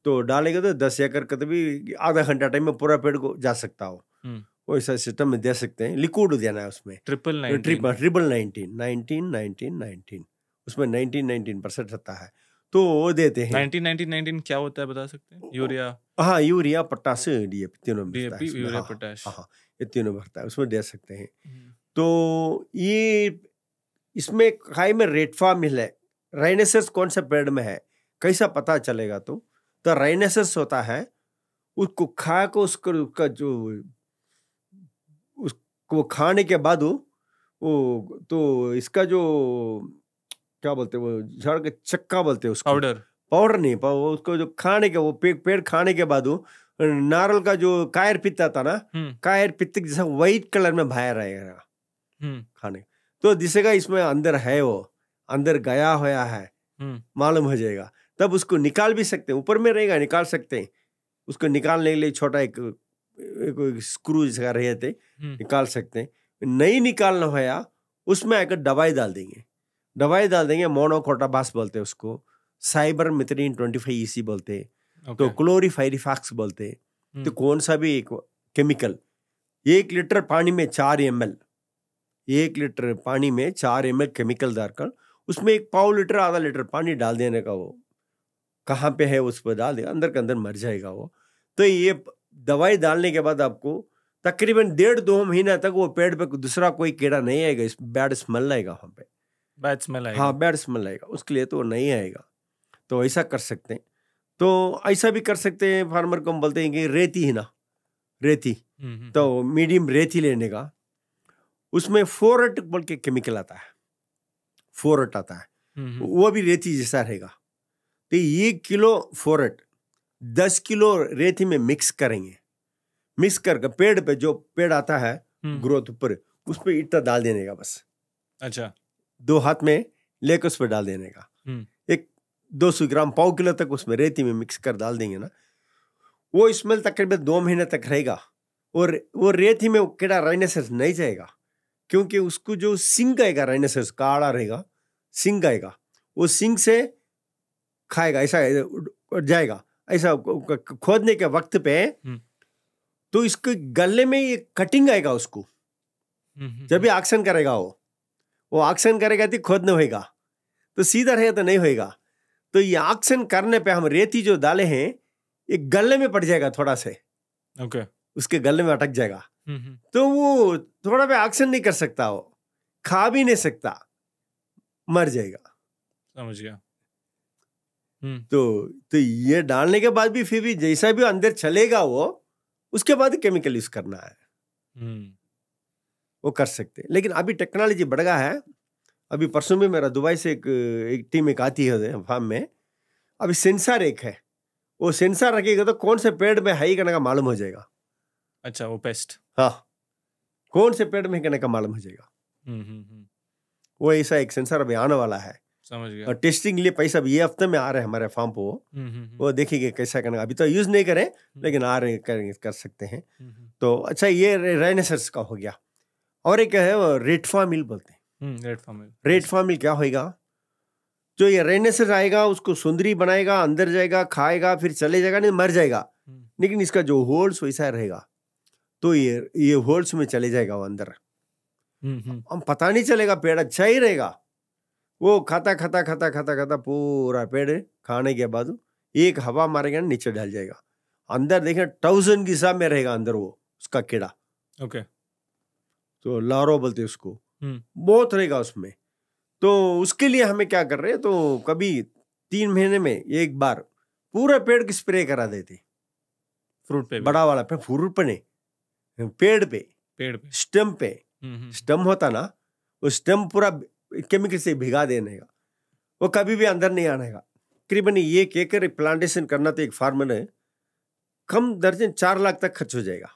S2: तो डालेंगे तो 10 एकड़ का तो भी आधा घंटा टाइम में पूरा पेड़ को जा सकता हो, वैसा सिस्टम में दे सकते हैं। लिक्विड देना है उसमें, ट्रिपल 19 उसमें 19% रहता है, तो वो देते हैं।
S1: 19 क्या होता है बता सकते हैं? यूरिया,
S2: हाँ यूरिया पोटाश DAP तीनों
S1: यूरिया पोटाश,
S2: हाँ ये तीनों भरता है, उसमें दे सकते हैं। तो ये इसमें खाई में रेटफा मिल है। राइनोसरस कौन सा पेड़ में है कैसा पता चलेगा? तो राइनोसरस होता है, उसको खा को उसका जो उसको खाने के बाद वो तो इसका जो क्या बोलते हैं, वो झाड़ के चक्का बोलते हैं उसको, पाउडर नहीं उसको जो खाने के वो पेड़ खाने के बाद नारल का जो कायर पित्त आता ना, कायर पित्त जैसा व्हाइट कलर में बाहर रहेगा खाने, तो दिसेगा इसमें अंदर है, वो अंदर गया हुआ है, मालूम हो जाएगा। तब उसको निकाल भी सकते हैं, ऊपर में रहेगा निकाल सकते हैं। उसको निकालने के लिए छोटा एक स्क्रू जैसा रहते निकाल सकते हैं। नहीं निकालना होया उसमें आकर दवाई डाल देंगे, मोनोक्रोटोफॉस बोलते हैं उसको, साइबर मिथनिन 25 EC बोलते हैं, तो क्लोरीफायरिफॉक्स बोलते हैं। तो कौन सा भी एक केमिकल 1 लीटर पानी में 4 ml, 1 लीटर पानी में 4 ml केमिकल डालकर उसमें 1 लीटर आधा लीटर पानी डाल देने का, वो कहाँ पे है उस पर डाल देगा, अंदर के अंदर मर जाएगा वो। तो ये दवाई डालने के बाद आपको तकरीबन 1.5-2 महीना तक वो पेड़ पे दूसरा कोई कीड़ा नहीं आएगा, इस बैड स्मेल आएगा वहाँ पे, बैड स्मेल आएगा, हाँ बैड स्मेल आएगा, उसके लिए तो नहीं आएगा। तो ऐसा कर सकते हैं। तो ऐसा भी कर सकते हैं, फार्मर को हम बोलते हैं कि रेती है ना, रेती, तो मीडियम रेती लेने का, उसमें फोरेट बोल के केमिकल आता है, फोरेट आता है, वो भी रेती जैसा रहेगा। तो 1 किलो फोरेट 10 किलो रेती में मिक्स करेंगे, मिक्स करके पेड़ पे जो पेड़ आता है ग्रोथ ऊपर, उस पर इतना डाल देने का बस। अच्छा, 2 हाथ में लेकर उस पर डाल देने का, एक 200 ग्राम 1/4 किलो तक उसमें रेती में मिक्स कर डाल देंगे ना, वो स्मेल तकरीबन 2 महीने तक रहेगा। और वो रेती में कीड़ा राइनोसरस नहीं जाएगा, क्योंकि उसको जो सिंग आएगा, राइनोसरस काड़ा रहेगा, सिंग आएगा, वो सिंग से खाएगा, ऐसा जाएगा। ऐसा खोदने के वक्त पे तो इसके गले में ये कटिंग आएगा उसको, जब भी एक्शन करेगा वो एक्शन करेगा तो खोदने होएगा, तो सीधा रहेगा तो नहीं होएगा। तो ये एक्शन करने पे हम रेती जो डाले हैं ये गले में पड़ जाएगा थोड़ा से, ओके, उसके गले में अटक जाएगा, तो वो थोड़ा भी एक्शन नहीं कर सकता, वो खा भी नहीं सकता, मर जाएगा। समझ गया। तो ये डालने के बाद भी फिर भी जैसा भी अंदर चलेगा वो, उसके बाद केमिकल यूज करना है, वो कर सकते हैं। लेकिन अभी टेक्नोलॉजी बढ़ गया है। अभी परसों में मेरा दुबई से एक टीम एक आती है फार्म में, अभी सेंसर एक है, वो सेंसर रखेगा तो कौन से पेड़ में हाई करने का मालूम हो जाएगा। अच्छा, वो पेस्ट, हाँ कौन से पेड़ में कहने का मालूम हो जाएगा। वो ऐसा एक सेंसर अभी आने वाला है,
S1: समझ गया।
S2: और टेस्टिंग के लिए पैसा भी ये हफ्ते में आ रहे हैं हमारे फार्म पे, वो देखेंगे कैसा करना। अभी तो यूज नहीं करें, लेकिन आ रहे कर सकते हैं। तो अच्छा, ये राइनोसरस का हो गया। और एक है रेड फार्मिल बोलते हैं। रेड फार्मिल क्या होगा, जो ये राइनोसरस आएगा उसको सुंदरी बनाएगा, अंदर जाएगा, खाएगा, फिर चले जाएगा, नहीं मर जाएगा, लेकिन इसका जो होल्स वैसा रहेगा, तो ये होल्स में चले जाएगा वो अंदर। हम पता नहीं चलेगा, पेड़ अच्छा ही रहेगा। वो खाता खाता खाता खाता खाता पूरा पेड़ खाने के बाद एक हवा मारेगा नीचे ढल जाएगा। अंदर देखें 1000 की हिसाब में रहेगा अंदर वो उसका कीड़ा।
S1: ओके।
S2: तो लारो बोलते उसको, बहुत रहेगा उसमें। तो उसके लिए हमें क्या कर रहे हैं, तो कभी 3 महीने में एक बार पूरा पेड़ की स्प्रे करा देते।
S1: फ्रूट पे,
S2: बड़ा वाला पे, फ्रूट पे नहीं, पेड़ पे, स्टेम पे। स्टेम होता ना, वो स्टेम पूरा केमिकल से भिगा देने का, वो कभी भी अंदर नहीं आने का। करीबन 1 एकड़ प्लांटेशन करना तो एक फार्मर ने कम दर्जन 4 लाख तक खर्च हो जाएगा,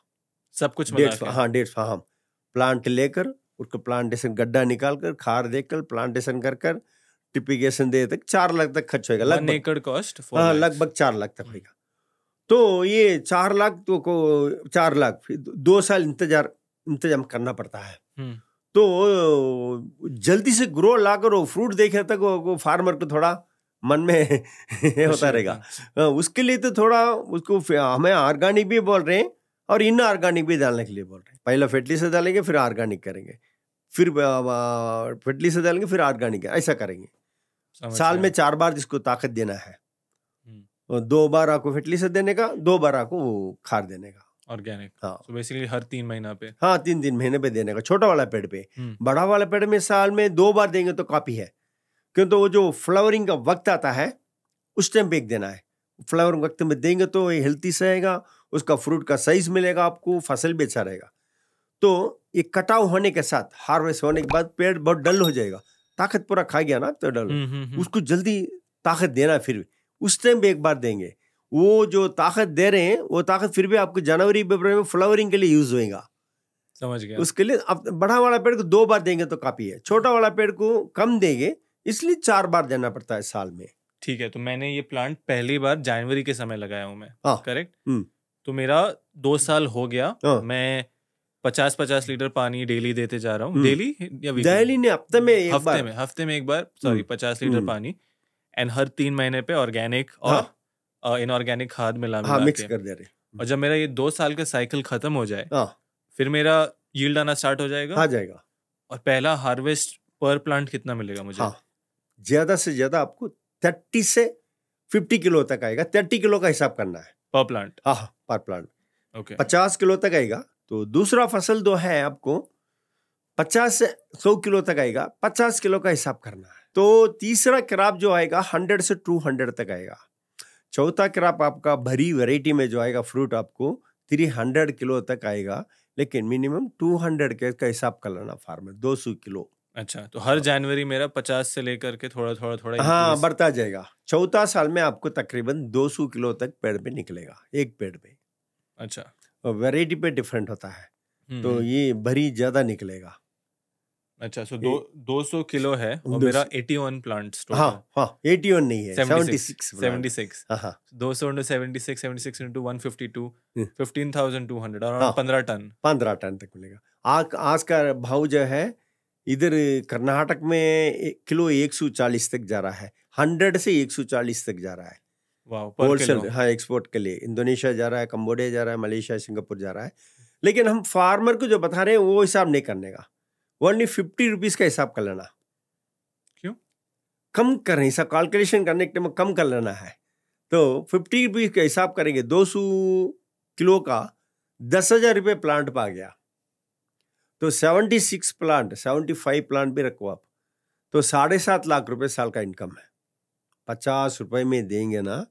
S1: सब कुछ।
S2: हाँ, 1.5 प्लांट लेकर, उसको प्लांटेशन गड्ढा निकाल कर, खाद देकर, प्लांटेशन कर कर, टिपिकेशन दे तक 4 लाख तक खर्च होगा।
S1: 1 एकड़ कॉस्ट,
S2: हाँ, लगभग 4 लाख तक होगा। तो ये 4 लाख तो को 4 लाख फिर 2 साल इंतजाम करना पड़ता है। तो जल्दी से ग्रो लाकर वो फ्रूट देखे तक वो फार्मर को थोड़ा मन में होता रहेगा। उसके लिए तो थोड़ा उसको हमें ऑर्गेनिक भी बोल रहे हैं और इनऑर्गेनिक भी डालने के लिए बोल रहे हैं। पहले फर्टिलाइजर डालेंगे, फिर ऑर्गेनिक करेंगे, फिर फर्टिलाइजर डालेंगे, फिर ऑर्गेनिक, ऐसा करेंगे। साल में 4 बार जिसको ताकत देना है, 2 बार आपको फर्टिलाइजर देने का, 2 बार आपको खाद देने का,
S1: ऑर्गेनिक।
S2: हाँ,
S1: so बेसिकली हर 3 महीना पे,
S2: हाँ, 3 महीने पे देने का, छोटा वाला पेड़ पे। बड़ा वाला पेड़ में साल में 2 बार देंगे तो काफी है, क्योंकि वो जो फ्लावरिंग का वक्त आता है उस टाइम पे एक देना है। फ्लावरिंग वक्त में देंगे तो ये हेल्थी से रहेगा, उसका फ्रूट का साइज मिलेगा आपको, फसल भी अच्छा रहेगा। तो ये कटाव होने के साथ, हार्वेस्ट होने के बाद पेड़ बहुत डल हो जाएगा, ताकत पूरा खा गया ना, तो डल, उसको जल्दी ताकत देना, फिर उस टाइम पे एक बार देंगे। वो जो ताकत दे रहे हैं, वो ताकत फिर भी आपको जनवरी फरवरी में फ्लावरिंग के लिए यूज होएगा।
S1: समझ गया।
S2: उसके लिए अब बड़ा वाला पेड़ को 2 बार देंगे तो काफी है, छोटा वाला पेड़ को कम देंगे, इसलिए 4 बार देना पड़ता है साल में।
S1: ठीक है, तो मैंने ये प्लांट पहली बार जनवरी के समय लगाया हूँ मैं, करेक्ट? तो मेरा 2 साल हो गया, मैं 50-50 लीटर पानी डेली देते जा रहा हूँ। डेली या वीकली?
S2: डेली नहीं, हफ्ते में एक बार,
S1: सॉरी, 50 लीटर पानी, एंड हर 3 महीने पे ऑर्गेनिक और इनऑर्गेनिक खाद मिला
S2: मिक्स कर दे रहे।
S1: और जब मेरा ये 2 साल का साइकिल खत्म हो जाए, फिर मेरा यील्ड आना स्टार्ट हो जाएगा।
S2: आ जाएगा।
S1: और पहला हार्वेस्ट पर प्लांट कितना मिलेगा मुझे?
S2: ज्यादा से ज्यादा आपको 30 से 50 किलो तक आएगा। 30 किलो का हिसाब करना है
S1: पर प्लांट।
S2: हाँ, पर प्लांट।
S1: ओके।
S2: 50 किलो तक आएगा। तो दूसरा फसल जो है आपको 50 से 100 किलो तक आएगा, 50 किलो का हिसाब करना है। तो तीसरा क्रॉप जो आएगा 100 से 200 तक आएगा। चौथा क्रॉप आपका भरी वैरायटी में जो आएगा फ्रूट आपको 300 किलो तक आएगा, लेकिन मिनिमम 200 के का हिसाब कर लेना फार्मर, 200 किलो।
S1: अच्छा, तो हर जनवरी मेरा 50 से लेकर के थोड़ा
S2: हाँ, बढ़ता जाएगा। चौथा साल में आपको तकरीबन 200 किलो तक पेड़ पे निकलेगा, एक पेड़ पे।
S1: अच्छा,
S2: वैरायटी पे डिफरेंट होता है, तो ये भरी ज्यादा निकलेगा।
S1: अच्छा, सो 200 किलो है और मेरा 81 प्लांट्स टोटल।
S2: हाँ, 81 नहीं है,
S1: 76।
S2: हाँ,
S1: 200 into 76 into 152, 15,200 और 15 टन
S2: तक मिलेगा। आज का भाव जो है इधर कर्नाटक में किलो 140 तक जा रहा है, 100 से 140 तक जा रहा है। होलसेल, हाँ, एक्सपोर्ट के लिए इंडोनेशिया जा रहा है, कंबोडिया जा रहा है, मलेशिया, सिंगापुर जा रहा है। लेकिन हम फार्मर को जो बता रहे हैं वो हिसाब नहीं करने का, ओनली 50 रुपीज का हिसाब कर लेना।
S1: क्यों?
S2: कम कर रहे हैं, हिसाब कैलकुलेशन करने के टाइम कम कर लेना है। तो 50 रुपीज का हिसाब करेंगे, 200 किलो का 10,000 रुपये प्लांट पा गया। तो 76 प्लांट, 75 प्लांट भी रखो आप, तो 7.5 लाख रुपए साल का इनकम है। 50 रुपए में देंगे ना,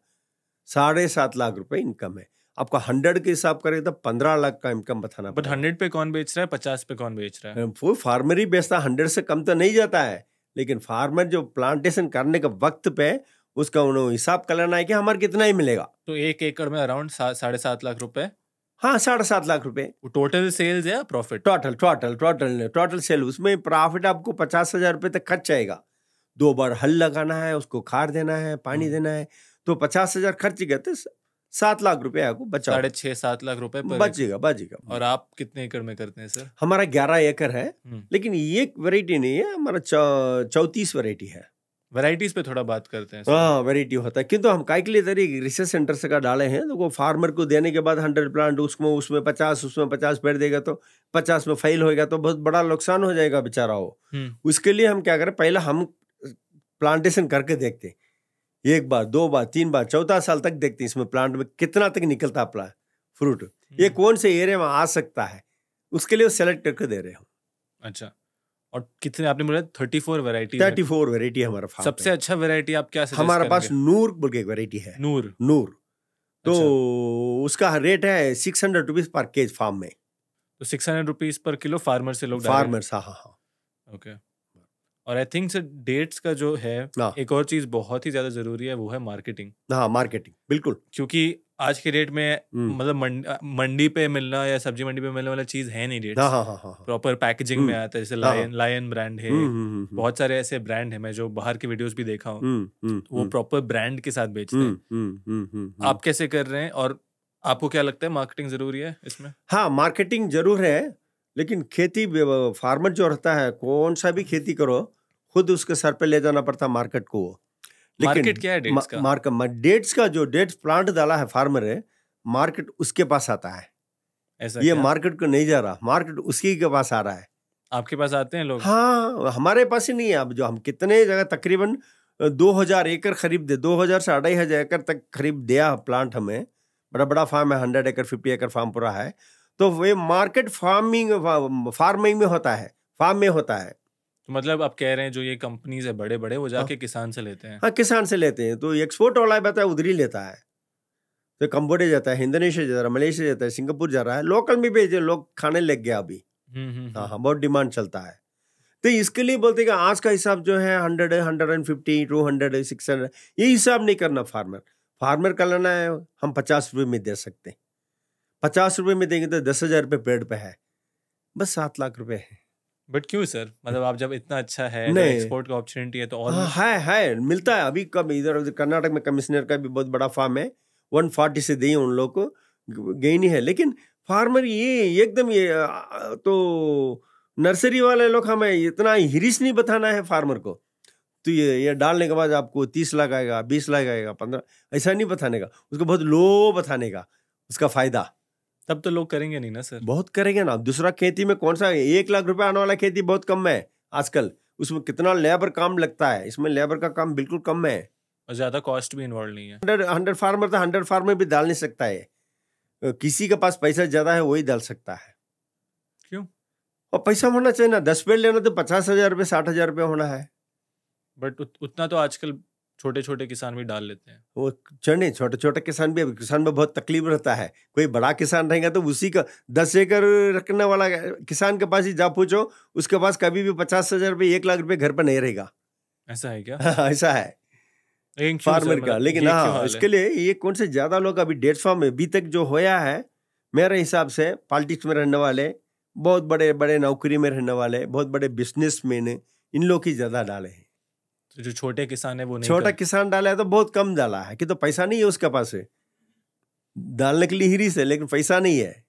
S2: 7.5 लाख रुपए इनकम है आपका। 100 के हिसाब करें तो 15 लाख का इनकम बताना।
S1: बट 100 पे कौन बेच रहा है, 50 पे कौन बेच रहा है?
S2: वो फार्मर ही बेचता है, 100 से कम तो नहीं जाता है। लेकिन फार्मर जो प्लांटेशन करने के वक्त पे उसका उन्होंने हिसाब कर लेना है कि हमारे कितना ही मिलेगा।
S1: तो 1 एकड़ में अराउंड 7.5 लाख रुपए
S2: हाँ 7.5 लाख रुपए
S1: टोटल सेल्स या प्रॉफिट?
S2: Total sale. उसमें प्रॉफिट आपको 50,000 रुपए तक खर्च आएगा। 2 बार हल लगाना है, उसको खाद देना है, पानी देना है, तो 50,000 खर्च गया तो 7 लाख रुपए आपको बचा।
S1: 6.5-7 लाख रुपए
S2: बचेगा।
S1: और आप कितने एकड़ में करते हैं सर?
S2: हमारा 11 एकड़ है, लेकिन ये वैरायटी नहीं है, हमारा 34 वैरायटी है।
S1: वैरायटीज पे थोड़ा बात करते हैं।
S2: हाँ वैरायटी होता है, किंतु हम काय के लिए तरीके रिसर्च सेंटर से का डाले हैं, तो वो फार्मर को देने के बाद 100 प्लांट उसमें 50 पेड़ देगा तो 50 में फेल होएगा तो बहुत बड़ा नुकसान हो जाएगा बेचारा हो। उसके लिए हम क्या करें, पहले हम प्लांटेशन करके देखते, 1 बार 2 बार 3 बार, चौथा साल तक देखते इसमें प्लांट में कितना तक निकलता प्लांट फ्रूट, ये कौन से एरिया में आ सकता है, उसके लिए सेलेक्ट करके दे रहे हो।
S1: अच्छा, और कितने आपने बोला? 34 वैरायटी।
S2: 34 वैरायटी हमारा फार्म।
S1: सबसे अच्छा वैरायटी आप क्या सजेस्ट
S2: हमारे
S1: करेंगे?
S2: पास नूर बोल के एक वैरायटी है।
S1: नूर
S2: तो
S1: अच्छा।
S2: उसका रेट है 600 रुपीज पर केज फार्म में।
S1: तो 600 रुपीज पर किलो फार्मर से लोग
S2: फार्मर्स। हाँ।
S1: ओके। और आई थिंक सर डेट्स का जो है, एक और चीज बहुत ही ज्यादा जरूरी है, वो है मार्केटिंग।
S2: हाँ मार्केटिंग बिल्कुल,
S1: क्योंकि आज के डेट में मतलब मंडी पे मिलना या सब्जी मंडी पे मिलने वाला चीज है नहीं डेट्स।
S2: हाँ।
S1: प्रॉपर पैकेजिंग में आता है, जैसे लायन ब्रांड है, बहुत सारे ऐसे ब्रांड है, मैं जो बाहर के वीडियोस भी देखा हूँ, वो प्रॉपर ब्रांड के साथ बेचते हैं। आप कैसे कर रहे हैं, और आपको क्या लगता है मार्केटिंग जरूरी है इसमें?
S2: हाँ मार्केटिंग जरूर है, लेकिन खेती फार्मर जो रहता है, कौन सा भी खेती करो, खुद उसके सर पे ले जाना पड़ता मार्केट को।
S1: मार्केट क्या है डेट्स का?
S2: डेट्स का जो डेट्स प्लांट डाला है फार्मर है, मार्केट उसके पास आता है।
S1: ऐसा
S2: ये मार्केट को नहीं जा रहा, मार्केट उसकी के पास आ रहा है।
S1: आपके पास आते हैं लोग?
S2: हाँ हमारे पास ही नहीं है। अब जो हम कितने जगह तकरीबन 2000 एकड़ खरीद दे, 2000 से 2500 एकड़ तक खरीद दिया प्लांट हमें। बड़ा फार्म है, 100 एकड़ 50 एकड़ फार्म पूरा है। तो वे मार्केट फार्मिंग में होता है, फार्म में होता है।
S1: तो मतलब आप कह रहे हैं जो ये कंपनीज है बड़े बड़े, वो जाके किसान से लेते हैं?
S2: हाँ किसान से लेते हैं। तो एक्सपोर्ट वाला बताया उधर ही लेता है, तो कंबोडिया जाता है, इंडोनेशिया जा रहा है, मलेशिया जाता है, सिंगापुर जा रहा है, लोकल में भेजे, लोग खाने लग गया अभी। हाँ बहुत डिमांड चलता है। तो इसके लिए बोलते हैं कि आज का हिसाब जो है 100 150 200 600, ये हिसाब नहीं करना। फार्मर का लेना है, हम 50 रुपये में दे सकते हैं। 50 रुपये में देंगे तो 10,000 रुपये पेड़ पे है, बस 7 लाख रुपए है।
S1: बट क्यों सर, मतलब आप जब इतना अच्छा है, एक्सपोर्ट का अपॉर्चुनिटी है, तो और
S2: है मिलता है। अभी कब इधर कर्नाटक में कमिश्नर का भी बहुत बड़ा फार्म है, 140 से दिए उन लोग को, गेन ही है। लेकिन फार्मर ये एकदम ये तो नर्सरी वाले लोग हमें इतना हिरिस नहीं बताना है फार्मर को, तो ये डालने के बाद आपको 30 लाख आएगा, 20 लाख आएगा, 15, ऐसा नहीं बताने का, उसको बहुत लो बताने का उसका फायदा।
S1: तब तो लोग करेंगे नहीं ना सर?
S2: बहुत करेंगे ना। दूसरा खेती में कौन सा 1 लाख रुपए आने वाला खेती बहुत कम है आजकल। उसमें कितना लेबर काम लगता है, इसमें लेबर का काम बिल्कुल कम है,
S1: और ज्यादा कॉस्ट भी इन्वॉल्व नहीं है।
S2: 100 फार्मर तो 100 फार्मर भी डाल नहीं सकता है। किसी के पास पैसा ज्यादा है वही डाल सकता है।
S1: क्यों?
S2: और पैसा होना चाहिए ना, 10 पेड़ लेना तो 50,000 रुपये 60,000 रुपये होना है।
S1: बट उतना तो आजकल छोटे छोटे किसान भी डाल लेते हैं।
S2: वो चढ़ने छोटे किसान भी, किसान में बहुत तकलीफ रहता है। कोई बड़ा किसान रहेगा तो उसी का 10 एकड़ रखने वाला किसान के पास ही जा पूछो, उसके पास कभी भी 50,000 रुपये 1 लाख रुपये घर पर नहीं रहेगा।
S1: ऐसा है क्या?
S2: ऐसा है फार्मर का। लेकिन हाँ इसके लिए ये कौन से ज्यादा लोग अभी डेट फार्म में अभी तक जो होया है, मेरे हिसाब से पॉलिटिक्स में रहने वाले, बहुत बड़े बड़े नौकरी में रहने वाले, बहुत बड़े बिजनेसमैन, इन लोग ही ज्यादा डाले हैं।
S1: तो जो छोटे किसान है वो नहीं,
S2: छोटा किसान डाला है तो बहुत कम डाला है कि तो पैसा नहीं है उसके पास है डालने के लिए हिरिस है, लेकिन पैसा नहीं है।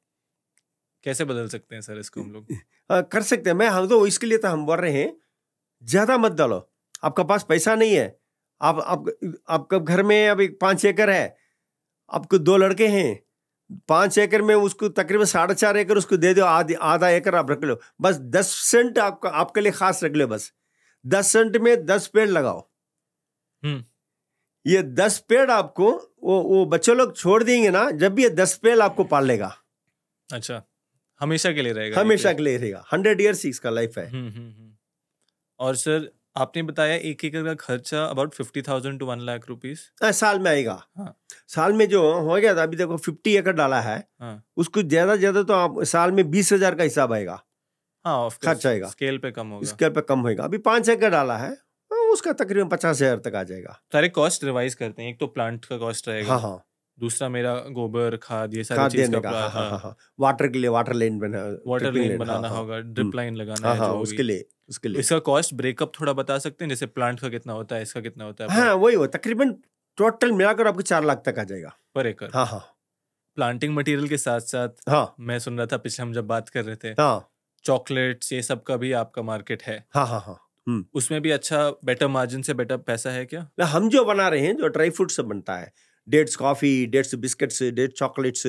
S1: कैसे बदल सकते हैं सर इसको हम लोग?
S2: कर सकते हैं। हम तो इसके लिए तो हम बोल रहे हैं ज्यादा मत डालो। आपका पास पैसा नहीं है, आपका घर में अभी 5 एकड़ है, आपको 2 लड़के हैं, 5 एकड़ में उसको तकरीबन 4.5 एकड़ उसको दे दो, आधा एकड़ आप रख लो, बस 10 सेंट आपके लिए खास रख लो, बस 10 सेंट में 10 पेड़ लगाओ। ये 10 पेड़ आपको वो बच्चे लोग छोड़ देंगे ना, जब भी ये 10 पेड़ आपको पाल लेगा।
S1: अच्छा, हमेशा के लिए रहेगा?
S2: हमेशा के लिए रहेगा, 100 ईयर्स इसका लाइफ है।
S1: और सर आपने बताया 1 एकड़ का खर्चा अबाउट 50,000 to 1 लाख रुपीस
S2: साल में आएगा।
S1: हाँ।
S2: साल में जो हो गया था, अभी देखो 50 एकड़ डाला है।
S1: हाँ।
S2: उसको ज्यादा तो आप साल में 20,000 का हिसाब आएगा।
S1: हाँ,
S2: खर्च आएगा,
S1: स्केल पे कम होगा,
S2: स्केल पे कम होगा। अभी 5 एकड़ डाला है, उसका तकरीबन 50,000 तक आ जाएगा।
S1: सारे कॉस्ट रिवाइज करते हैं। एक तो प्लांट का कॉस्ट रहेगा,
S2: हाँ,
S1: दूसरा मेरा गोबर खाद ये सारी
S2: खाद
S1: चीज
S2: देने
S1: का
S2: का, हाँ हाँ हाँ, वाटर के लिए water line
S1: water
S2: dripping
S1: line
S2: line, हाँ
S1: बनाना
S2: हाँ
S1: होगा,
S2: हम्म,
S1: ड्रिप लाइन लगाना
S2: हाँ
S1: है
S2: हाँ,
S1: जो
S2: उसके
S1: भी।
S2: लिए उसके लिए
S1: इसका कॉस्ट ब्रेकअप थोड़ा बता सकते हैं, जैसे प्लांट का कितना होता है, इसका कितना होता है
S2: हाँ वही हो, तकरीबन टोटल मिलाकर आपको 4 लाख तक आ जाएगा
S1: पर एकड़?
S2: हाँ हाँ
S1: प्लांटिंग मटेरियल के साथ साथ
S2: हाँ
S1: मैं सुन रहा था पिछले हम जब बात कर रहे थे,
S2: हाँ
S1: चॉकलेट्स ये सब का भी आपका मार्केट है,
S2: हाँ हाँ हाँ
S1: उसमें भी अच्छा बेटर मार्जिन से बेटर पैसा है क्या?
S2: ना, हम जो बना रहे हैं जो ड्राई फ्रूट से बनता है, dates coffee, dates biscuits, dates chocolates,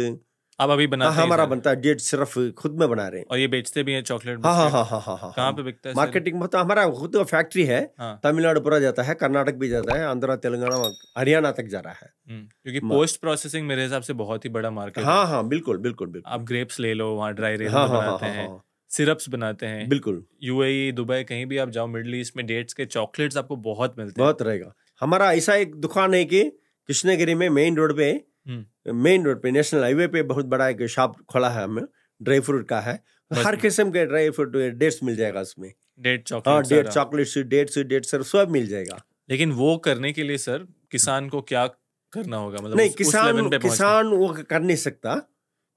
S1: आप अभी
S2: हाँ
S1: बनाते हैं
S2: हमारा
S1: सर?
S2: बनता है, डेट्स सिर्फ खुद में बना रहे हैं।
S1: और ये बेचते भी हैं चॉकलेट
S2: हाँ हाँ
S1: बिस्किट?
S2: हाँ हाँ हाँ
S1: कहाँ
S2: हाँ
S1: पे बिकता है सर?
S2: मार्केटिंग में तो हमारा खुद का फैक्ट्री है,
S1: हाँ
S2: तमिलनाडु पूरा जाता है, कर्नाटक भी जाता है, आंध्रा तेलंगाना हरियाणा तक जा रहा है।
S1: क्योंकि पोस्ट प्रोसेसिंग मेरे हिसाब से बहुत ही बड़ा मार्केट है।
S2: हाँ हाँ बिल्कुल बिल्कुल
S1: आप
S2: बिल्कुल,
S1: ग्रेप्स ले लो, वहाँ ड्राई रेजन
S2: हाँ हाँ हाँ
S1: बनाते
S2: हाँ
S1: हैं,
S2: हाँ
S1: सिरप्स बनाते हैं,
S2: बिल्कुल,
S1: यूएई दुबई कहीं भी आप जाओ मिडिल ईस्ट में डेट्स के चॉकलेट्स आपको बहुत मिलते हैं।
S2: बहुत रहेगा। हमारा ऐसा एक दुकान है कि कृष्णगिरी में मेन रोड पे नेशनल हाईवे पे बहुत बड़ा एक शॉप खोला है हमें, ड्राई फ्रूट का है, हर किस्म के ड्राई फ्रूट डेट्स मिल जाएगा उसमें,
S1: डेट
S2: हाँ
S1: chocolate
S2: date chocolates, dates sir सब मिल जाएगा।
S1: लेकिन वो करने के लिए सर किसान को क्या करना होगा, मतलब
S2: नहीं
S1: उस लेवल पे पहुंचना?
S2: किसान वो कर नहीं सकता,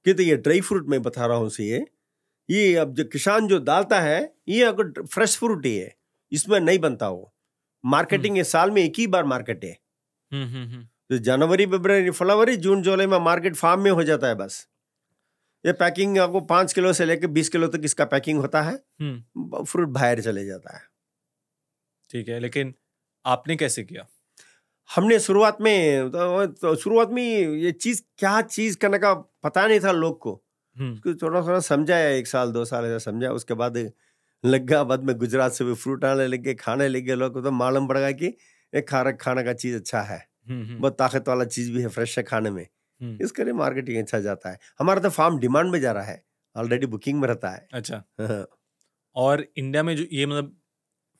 S2: कि तो ये ड्राई फ्रूट में बता रहा हूँ से ये अब जो किसान जो डालता है ये अगर फ्रेश फ्रूट ही है, इसमें नहीं बनता वो, मार्केटिंग साल में एक ही बार मार्केट है, तो जनवरी फरवरी फरवरी जून जुलाई में मार्केट फार्म में हो जाता है बस। ये पैकिंग आपको 5 किलो से लेकर 20 किलो तक इसका पैकिंग होता है, फ्रूट बाहर चले जाता है।
S1: ठीक है, लेकिन आपने कैसे किया?
S2: हमने शुरुआत में ये चीज क्या चीज करने का पता नहीं था लोग को, थोड़ा थोड़ा समझाया, 1 साल 2 साल ऐसा समझा, उसके बाद लग गया, बाद में गुजरात से भी फ्रूट आने लगे, खाने लगे, लोग को तो मालूम पड़ गया कि एक खाने का चीज अच्छा है, बहुत ताकत वाला चीज भी है, फ्रेश है खाने में, इसके लिए मार्केटिंग अच्छा जाता है। हमारा तो फार्म डिमांड में जा रहा है, ऑलरेडी बुकिंग में रहता है।
S1: अच्छा और इंडिया में जो ये मतलब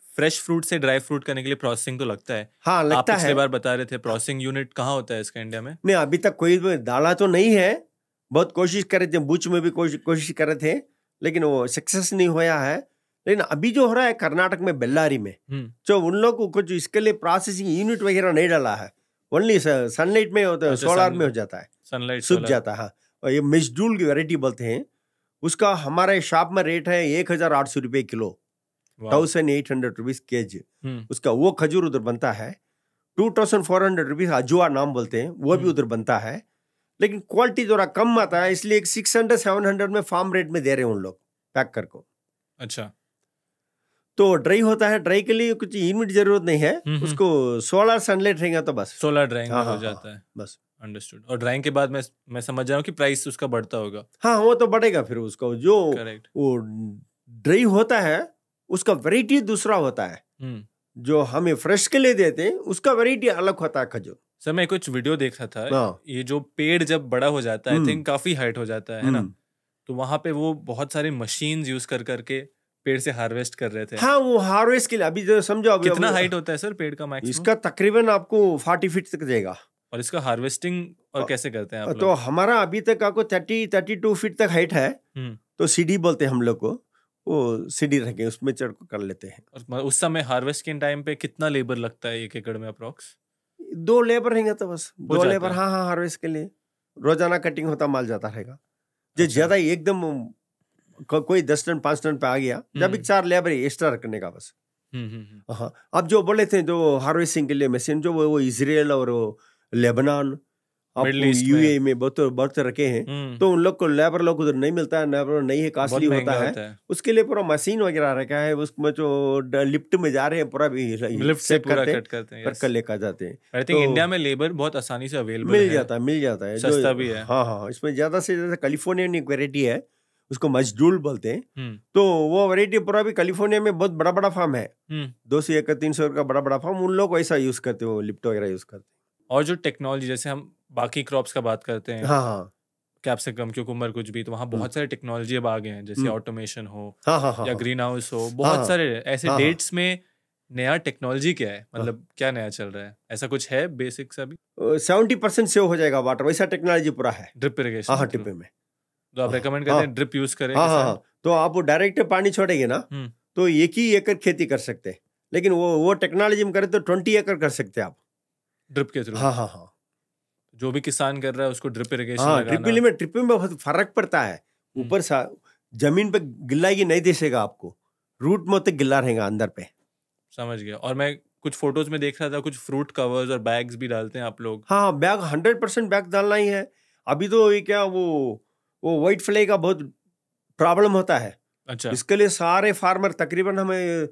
S1: फ्रेश फ्रूट से ड्राई फ्रूट करने के लिए प्रोसेसिंग तो लगता है?
S2: हाँ लगता
S1: आप पिछले
S2: है।
S1: बार बता रहे थे प्रोसेसिंग यूनिट कहाँ होता है इसका इंडिया में?
S2: नहीं अभी तक कोई डाला तो नहीं है, बहुत कोशिश कर रहे थे, बुच में भी कोशिश कर रहे थे, लेकिन वो सक्सेस नहीं हुआ है। लेकिन अभी जो हो रहा है कर्नाटक में बेल्लारी में, जो उन लोग को कुछ इसके लिए प्रोसेसिंग यूनिट वगैरह नहीं डाला है, ओनली सनलाइट में होता है, सोलर में हो जाता है,
S1: सनलाइट
S2: सूख जाता है। और ये मिस्डूल की वैरायटी बोलते हैं, उसका हमारे शॉप में रेट है 1800 रुपये किलो, 1800 रुपीज केजी। उसका वो खजूर उधर बनता है 2400 रुपीज, अजुआ नाम बोलते हैं, वो भी उधर बनता है, लेकिन क्वालिटी थोड़ा कम आता है, इसलिए 600-700 में फार्म रेट में दे रहे हैं उन लोग पैक कर को।
S1: अच्छा,
S2: तो ड्राई होता है, ड्राई के लिए कुछ यूनिट जरूरत नहीं है, उसको सोलर सनलाइट रहेगा तो बस
S1: सोलर ड्राइंग हो जाता है,
S2: बस।
S1: अंडरस्टूड। और ड्राइंग के बाद मैं समझ रहा हूँ कि प्राइस उसका बढ़ता होगा।
S2: हाँ वो तो बढ़ेगा फिर, उसका जो वो ड्राई होता है उसका वैरायटी दूसरा होता है, जो हमें फ्रेश के लिए देते हैं उसका वैरायटी अलग होता है खजूर।
S1: सर मैं कुछ वीडियो देख रहा था, ये जो पेड़ जब बड़ा हो जाता है, आई थिंक काफी हाइट हो जाता है ना, तो वहां पे वो बहुत सारे मशीन्स यूज करके पेड़ से हार्वेस्ट कर रहे थे।
S2: हाँ वो हार्वेस्ट के लिए अभी जो समझो, अभी
S1: कितना हाइट होता है सर पेड़ का मैक्सिमम?
S2: इसका तकरीबन आपको 40 फीट तक जाएगा।
S1: और इसका हार्वेस्टिंग और कैसे करते हैं आप
S2: तो हमारा अभी तक आपको 30-32 फीट तक हाइट है, तो सीढ़ी बोलते हैं हम लोग को, वो सीढ़ी रख के उसमें चढ़ कर लेते हैं।
S1: और उस समय हार्वेस्ट के टाइम पे कितना लेबर लगता है 1 एकड़ में अप्रोक्स?
S2: 2 लेबर रहेंगे तो बस 2 लेबर। हाँ हाँ, हार्वेस्ट के लिए रोजाना कटिंग होता, माल जाता रहेगा। जो ज्यादा एकदम कोई 10 टन 5 टन पे आ गया, जब 4 लेबर एक्स्ट्रा रखने का बस। हाँ, अब जो बोले थे जो हार्वेस्टिंग के लिए मशीन, जो वो इजराइल और लेबनान यूएई में बहुत रखे हैं, तो उन लोग को लेबर लोग उधर नहीं मिलता है, लेबर नहीं है, कॉस्टली होता है, उसके लिए पूरा मशीन वगैरह रखा है, उसमें जो लिफ्ट में जा रहे हैं पूरा भी
S1: लिफ्ट से पूरा कट करते हैं,
S2: कर लेकर जाते हैं।
S1: आई थिंक इंडिया में लेबर बहुत आसानी से अवेलेबल
S2: मिल जाता है,
S1: सस्ता भी है।
S2: हाँ हाँ, इसमें ज्यादा से ज्यादा कैलिफोर्नियन एक वेरायटी है, उसको मजदूल बोलते हैं, तो वो वैरायटी पूरा भी कैलिफोर्निया में बहुत बड़ा बड़ा फार्म है, 200 एकड़ 300 एकड़ का बड़ा बड़ा फार्म, उन लोग वैसा यूज करते हो, लिफ्ट वगैरह यूज करते हैं।
S1: और जो टेक्नोलॉजी, जैसे हम बाकी क्रॉप्स का बात करते हैं,
S2: हाँ,
S1: कैप्सिकम क्यूकम्बर कुछ भी, तो वहाँ बहुत सारे टेक्नोलॉजी अब आ गए हैं, जैसे ऑटोमेशन हो या ग्रीन हाउस हो, बहुत सारे ऐसे। डेट्स में नया टेक्नोलॉजी क्या है, मतलब क्या नया चल रहा है, ऐसा कुछ है बेसिक सा भी?
S2: 70% सेव हो जाएगा वाटर, वैसा टेक्नोलॉजी पूरा है।
S1: Drip irrigation?
S2: हाँ, ड्रिप में
S1: तो आप रेकमेंड करते हैं ड्रिप यूज करें?
S2: हाँ, तो आप डायरेक्ट पानी छोड़ेंगे ना, तो 1 ही एकड़ खेती कर सकते हैं, लेकिन वो टेक्नोलॉजी में करें तो 20 एकड़ कर सकते हैं आप
S1: ड्रिप के थ्रू।
S2: हाँ हाँ हाँ,
S1: जो भी किसान कर रहा है उसको ड्रिप इरिगेशन
S2: हाँ,
S1: लगाना।
S2: ड्रिप में बहुत फर्क पड़ता है। ऊपर जमीन पे गिल्लागी नहीं दिखेगा आपको, रूट में तो गिल्ला रहेगा अंदर पे।
S1: समझ गया। और मैं कुछ फोटोज में देख रहा था, कुछ फ्रूट कवर्स और बैग्स भी डालते हैं आप लोग।
S2: हाँ, बैग 100% बैग डालना ही है। अभी तो ये क्या वो व्हाइट फ्लाई का बहुत प्रॉब्लम होता है।
S1: अच्छा।
S2: इसके लिए सारे फार्मर तकरीबन हमें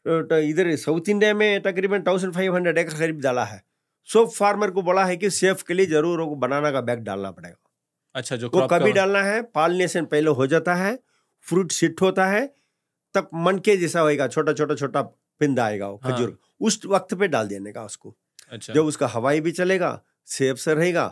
S2: इधर साउथ इंडिया में तकरीबन 1500 एकड़ करीब डाला है। सब फार्मर को बोला है कि सेफ के लिए जरूर वो बनाना का बैग डालना पड़ेगा।
S1: अच्छा, जो
S2: वो
S1: क्रॉप
S2: कभी
S1: कवर।
S2: डालना है, पॉलिनेशन पहले हो जाता है, फ्रूट सिट होता है, तब मन के जैसा होएगा, छोटा छोटा छोटा पिंद आएगा वो खजूर, उस वक्त पे डाल देने का उसको।
S1: अच्छा।
S2: जब उसका हवाई भी चलेगा, सेफ से रहेगा,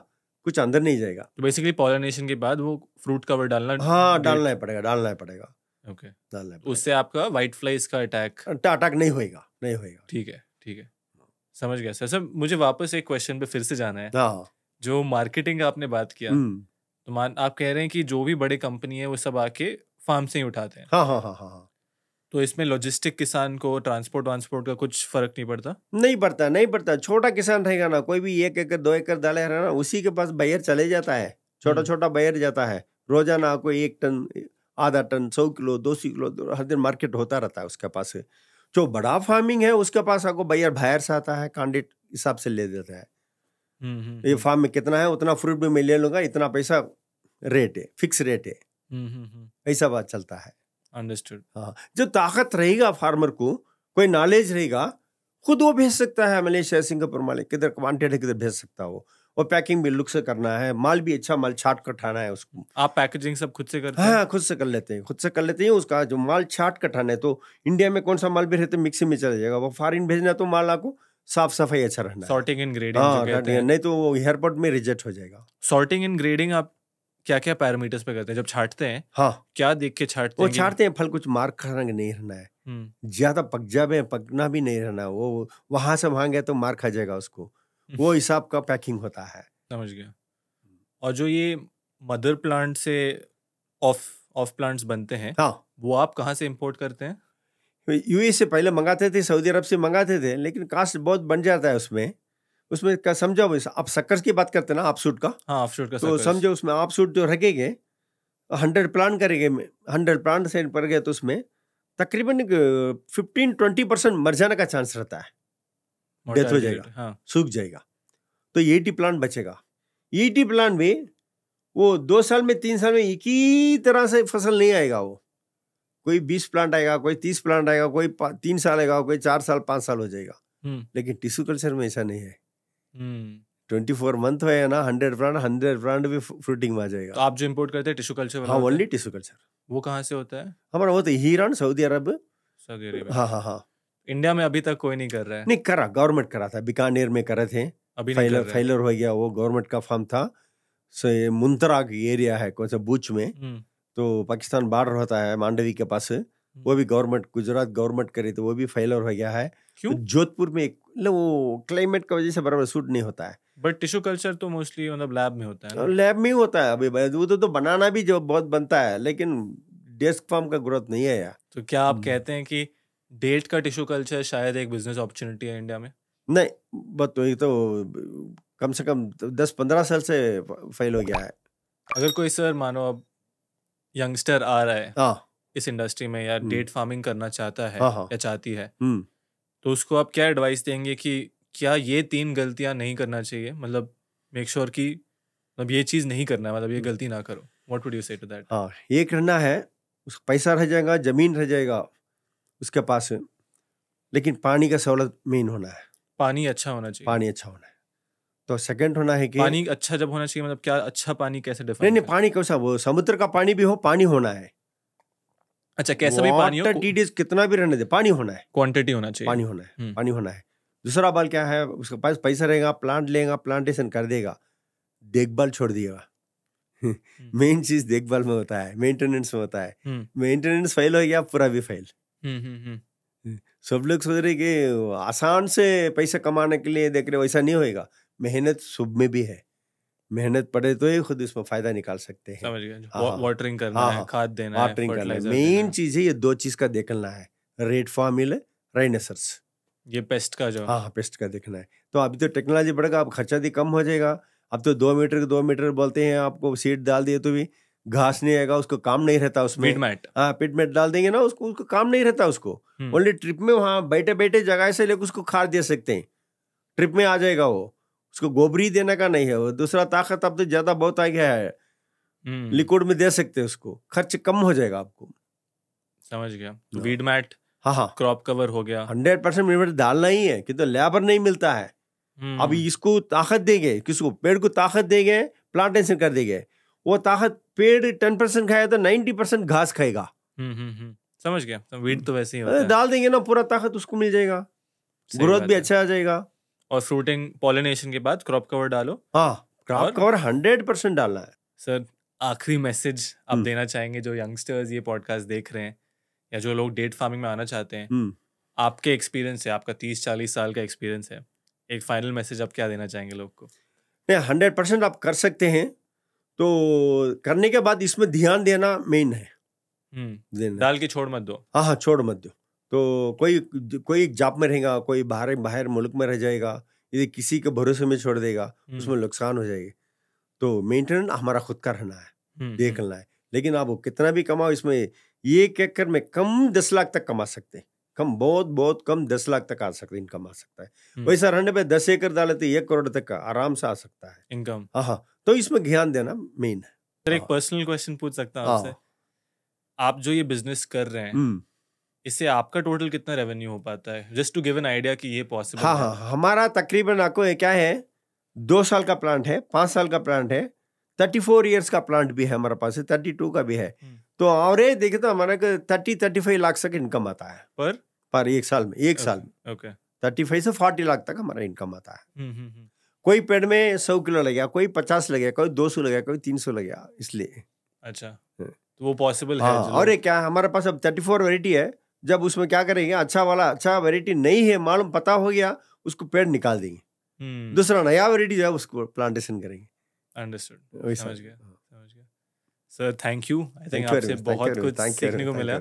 S2: कुछ अंदर नहीं जाएगा।
S1: तो बेसिकली पॉलिनेशन के बाद वो फ्रूट कवर डालना।
S2: हाँ, डालना ही पड़ेगा।
S1: ओके।
S2: डालना ही
S1: उससे आपका व्हाइट फ्लाइज का अटैक
S2: पड़ेगा। अटैक नहीं होएगा।
S1: ठीक है, ठीक है, समझ गया सर। सर मुझे वापस एक क्वेश्चन पे फिर से जाना है।
S2: हाँ।
S1: जो मार्केटिंग का आपने बात किया, तो आप कह रहे हैं कि जो भी बड़े कंपनी है वो सब आके फार्म से ही उठाते हैं।
S2: हाँ।
S1: तो इसमें लॉजिस्टिक किसान को ट्रांसपोर्ट का कुछ फर्क नहीं पड़ता?
S2: नहीं पड़ता। छोटा किसान रहेगा ना, कोई भी 1 एकड़ 2 एकड़ डाले रहा ना, उसी के पास बायर चले जाता है। छोटा बायर जाता है, रोजाना कोई 1 टन, आधा टन, 100 किलो, 200 किलो हर दिन मार्केट होता रहता है उसके पास। जो बड़ा फार्मिंग है उसके पास आपको बायर बाहर से आता है, कैंडिडेट हिसाब से ले देता है। ये फार्म में कितना है उतना फ्रूट भी मैं ले लूंगा, इतना पैसा रेट है, फिक्स रेट है। ऐसा बात चलता है।
S1: अंडरस्टूड।
S2: हाँ, जो ताकत रहेगा फार्मर को, कोई नॉलेज रहेगा, खुद वो भेज सकता है मलेशिया, सिंगापुर, माले किधर वांटेड है किधर भेज सकता है वो। और पैकिंग भी लुक से करना है, माल भी अच्छा माल छाट कर ठाना है उसको।
S1: आप पैकेजिंग सब खुद से करते हैं?
S2: हाँ, खुद से कर लेते हैं। उसका जो माल छाट कर ठाना है, तो इंडिया में कौन सा माल भी रहता है मिक्सी में चला जाएगा, वो फॉरेन भेजना तो माल आपको साफ सफाई अच्छा रहना है।
S1: सॉर्टिंग एंड ग्रेडिंग जो कहते हैं।
S2: नहीं तो वो एयरपोर्ट में रिजेक्ट हो जाएगा।
S1: सॉर्टिंग एंड ग्रेडिंग आप क्या क्या पैरामीटर्स पे करते हैं जब छाटते हैं?
S2: हाँ,
S1: क्या देख के छाटते
S2: वो
S1: हैं?
S2: छाटते हैं फल कुछ मार्क का रंग नहीं रहना है, ज्यादा पक जाए, पकना भी नहीं रहना, वो वहां से वहां गया तो मार खा जाएगा उसको, वो हिसाब का पैकिंग होता है।
S1: समझ गया। और जो ये मदर प्लांट से ऑफ प्लांट्स बनते हैं,
S2: हाँ,
S1: वो आप कहाँ से इंपोर्ट करते हैं?
S2: यूएई से पहले मंगाते थे, सऊदी अरब से मंगाते थे, लेकिन कास्ट बहुत बन जाता है उसमें क्या समझो, आप शक्कर की बात करते हैं ना, ऑफशूट का।
S1: हाँ, ऑफशूट का।
S2: तो समझो उसमें ऑफशूट जो रखेंगे 100 प्लांट करेंगे, 100 प्लांट से पर गए तो उसमें तकरीबन 15-20% मर जाने का चांस रहता है, डेथ हो जाएगा।
S1: हाँ।
S2: सूख जाएगा। तो 80 प्लांट बचेगा। 80 प्लांट में वो 2 साल में 3 साल में एक ही तरह से फसल नहीं आएगा। वो कोई 20 प्लांट आएगा, कोई 30 प्लांट आएगा, कोई 3 साल आएगा, कोई 4 साल 5 साल हो जाएगा। लेकिन टिश्यू कल्चर में ऐसा नहीं है। 24 मंथ है ना, 100 प्लांट भी फ्रूटिंग में आ जाएगा।
S1: तो आप जो इंपोर्ट करते हैं टिश्यू कल्चर वाला?
S2: हाँ, ओनली टिश्यू कल्चर।
S1: वो कहाँ से होता है?
S2: हमारा वो तो ईरान, सऊदी अरब। हाँ।
S1: इंडिया में अभी तक कोई नहीं कर रहा है?
S2: नहीं करा, गवर्नमेंट करा था, बीकानेर में करे थे।
S1: अभी
S2: फेलर हो गया, वो गवर्नमेंट का फार्म था। मुंतरा एरिया है कौन सा बूच में, तो पाकिस्तान बॉर्डर होता है मांडवी के पास, वो भी गवर्नमेंट, गुजरात गवर्नमेंट करे तो वो भी फेलर हो गया है।
S1: क्यों?
S2: जोधपुर में वो क्लाइमेट की वजह से बराबर सूट नहीं होता है।
S1: बट टिश्यू कल्चर तो मोस्टली मतलब लैब में होता है ना?
S2: लैब में ही होता है। अभी वो तो बनाना भी जो बहुत बनता है, लेकिन डेस्क फार्म का ग्रोथ नहीं है यार।
S1: तो क्या आप कहते हैं कि डेट का टिश्यू कल्चर शायद एक बिजनेस अपॉर्चुनिटी है इंडिया में?
S2: नहीं, बट ये तो कम से कम 10-15 साल से फेल हो गया है।
S1: अगर कोई सर मानो अब यंगस्टर आ रहा है
S2: हाँ,
S1: इस इंडस्ट्री में, या डेट फार्मिंग करना चाहता है
S2: हाँ।
S1: या चाहती है, तो उसको आप क्या एडवाइस देंगे कि क्या ये 3 गलतियां नहीं करना चाहिए, मतलब मेक श्योर कि मतलब ये चीज नहीं करना है, मतलब ये गलती ना करो? व्हाट वुड यू से टू दैट?
S2: हाँ, ये करना है, उसका पैसा रह जाएगा, जमीन रह जाएगा उसके पास, लेकिन पानी का सहूलत मेन होना है।
S1: पानी अच्छा होना चाहिए।
S2: पानी अच्छा होना है। तो सेकंड होना है कि
S1: पानी अच्छा जब होना चाहिए, मतलब क्या अच्छा पानी कैसे डिफाइन?
S2: नहीं, पानी कैसा, वो समुद्र का पानी भी हो, पानी होना है।
S1: अच्छा, कैसा भी पानी हो,
S2: TDS कितना भी रहने दे, पानी होना है,
S1: क्वांटिटी होना चाहिए,
S2: पानी होना है। दूसरा बाल क्या है, उसके पास पैसा रहेगा, प्लांट लेगा, प्लांटेशन कर देगा, देखभाल छोड़ दिएगा। मेन चीज देखभाल में होता है, मेंटेनेंस में होता है। मेंटेनेंस फेल हो गया, पूरा भी फेल। सब लोग सोच रहे कि आसान से पैसा कमाने के लिए देख रहे, वैसा नहीं होएगा। मेहनत सब में भी है, मेहनत पड़े तो ही खुद इसमें फायदा निकाल सकते हैं।
S1: समझ गया। वाटरिंग करना है, खाद देना है,
S2: वाटरिंग करना है, मेन चीज है। ये 2 चीज का देखना है, रेड फॉर्मिल, राइनोसरस,
S1: ये पेस्ट का जो।
S2: हाँ, पेस्ट का देखना है। तो अभी तो टेक्नोलॉजी बढ़ेगा, अब खर्चा भी कम हो जाएगा, अब तो 2 मीटर बोलते हैं, आपको सीट डाल दिए तो भी घास नहीं आएगा, उसको काम नहीं रहता उसमें।
S1: पिट मैट,
S2: हाँ पिट मैट डाल देंगे ना, उसको काम नहीं रहता उसको। ओनली ट्रिप में वहाँ बैठे बैठे जगह से लेकर उसको खाद दे सकते हैं, ट्रिप में आ जाएगा वो। उसको गोबरी देने का नहीं है वो। दूसरा ताकत अब तो ज्यादा बहुत आ गया है, लिक्विड में दे सकते हैं उसको, खर्च कम हो जाएगा आपको।
S1: समझ गया। वीड मैट,
S2: हाँ
S1: क्रॉप कवर हो गया।
S2: 100% वीड मैट डालना ही है, कि तो लेबर नहीं मिलता है। अभी इसको ताकत देंगे, किसको, पेड़ को ताकत देंगे, प्लांटेशन कर देंगे, वो ताकत पेड़ 10% खाएगा तो 90% घास खाएगा।
S1: समझ गया। तो वीड तो वैसे ही होता है।
S2: डाल देंगे ना, पूरा ताकत उसको मिल जाएगा, ग्रोथ भी अच्छा आ जाएगा।
S1: और फ्रूटिंग पॉलिनेशन के बाद क्रॉप कवर डालो।
S2: हाँ क्रॉप कवर 100% डालना है।
S1: सर आखिरी मैसेज आप देना चाहेंगे जो यंगस्टर्स ये पॉडकास्ट देख रहे हैं, या जो लोग डेट फार्मिंग में आना चाहते हैं, आपके एक्सपीरियंस से, आपका 30-40 साल का एक्सपीरियंस है, एक फाइनल मैसेज आप क्या देना चाहेंगे लोग को?
S2: नहीं, 100% आप कर सकते हैं। तो करने के बाद इसमें ध्यान देना मेन है।
S1: डाल के छोड़ मत दो।
S2: हाँ छोड़ मत दो। तो कोई जॉब में रहेगा, कोई बाहर मुल्क में रह जाएगा, यदि किसी के भरोसे में छोड़ देगा उसमें नुकसान हो जाएगी। तो मेंटेनेंस हमारा खुद का रहना है, देखना है। लेकिन आप कितना भी कमाओ, इसमें 1 एकड़ में कम 10 लाख तक कमा सकते हैं, कम बहुत कम 10 लाख तक आ सकते, इनकम आ सकता है। वैसा रहने पे 10 एकड़ डाले तो 1 करोड़ तक का आराम से आ सकता है
S1: इनकम।
S2: हाँ, तो इसमें ध्यान देना मेन है।
S1: सर एक पर्सनल क्वेश्चन पूछ सकता हूँ आपसे? आप जो ये बिजनेस कर रहे हैं, इससे आपका टोटल कितना रेवेन्यू हो पाता है, just to give an idea कि ये पॉसिबल है?
S2: हाँ, हमारा तकरीबन आपको क्या है, 2 साल का प्लांट है, 5 साल का प्लांट है, 34 ईयर्स का प्लांट भी है हमारे पास, 32 का भी है। तो और ये देखे तो हमारा 30-35 लाख तक इनकम आता है पर 1 साल में। 1 साल में 35 से 40 लाख तक हमारा इनकम आता है। कोई पेड़ में 100 किलो लग गया, कोई 50 लग गया, कोई 200 लग गया, कोई 300 लग गया, इसलिए।
S1: अच्छा, तो वो पॉसिबल है।
S2: और ये क्या, हमारे पास अब 34 वैरायटी है। जब उसमें क्या करेंगे, अच्छा वैरायटी नहीं है मालूम पता हो गया, उसको पेड़ निकाल देंगे, दूसरा नया वैरायटी जो है उसको प्लांटेशन करेंगे।
S1: अंडरस्टूड, समझ गया। Sir thank you, I think आपसे बहुत कुछ सीखने को मिला।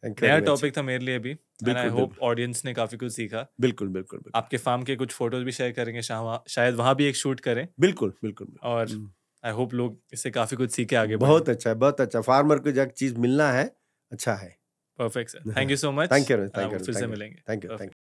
S1: नया टॉपिक था मेरे लिए भी, एंड आई होप ऑडियंस ने काफी कुछ सीखा।
S2: बिल्कुल।
S1: आपके फार्म के कुछ फोटोज भी शेयर करेंगे, शायद वहां भी एक शूट करें।
S2: बिल्कुल।
S1: और आई होप लोग इससे काफी कुछ सीखे आगे।
S2: बहुत अच्छा फार्मर को जो चीज मिलना है, अच्छा है।
S1: Perfect sir, thank you so much.
S2: Thank you.
S1: फिर से मिलेंगे।
S2: Thank you.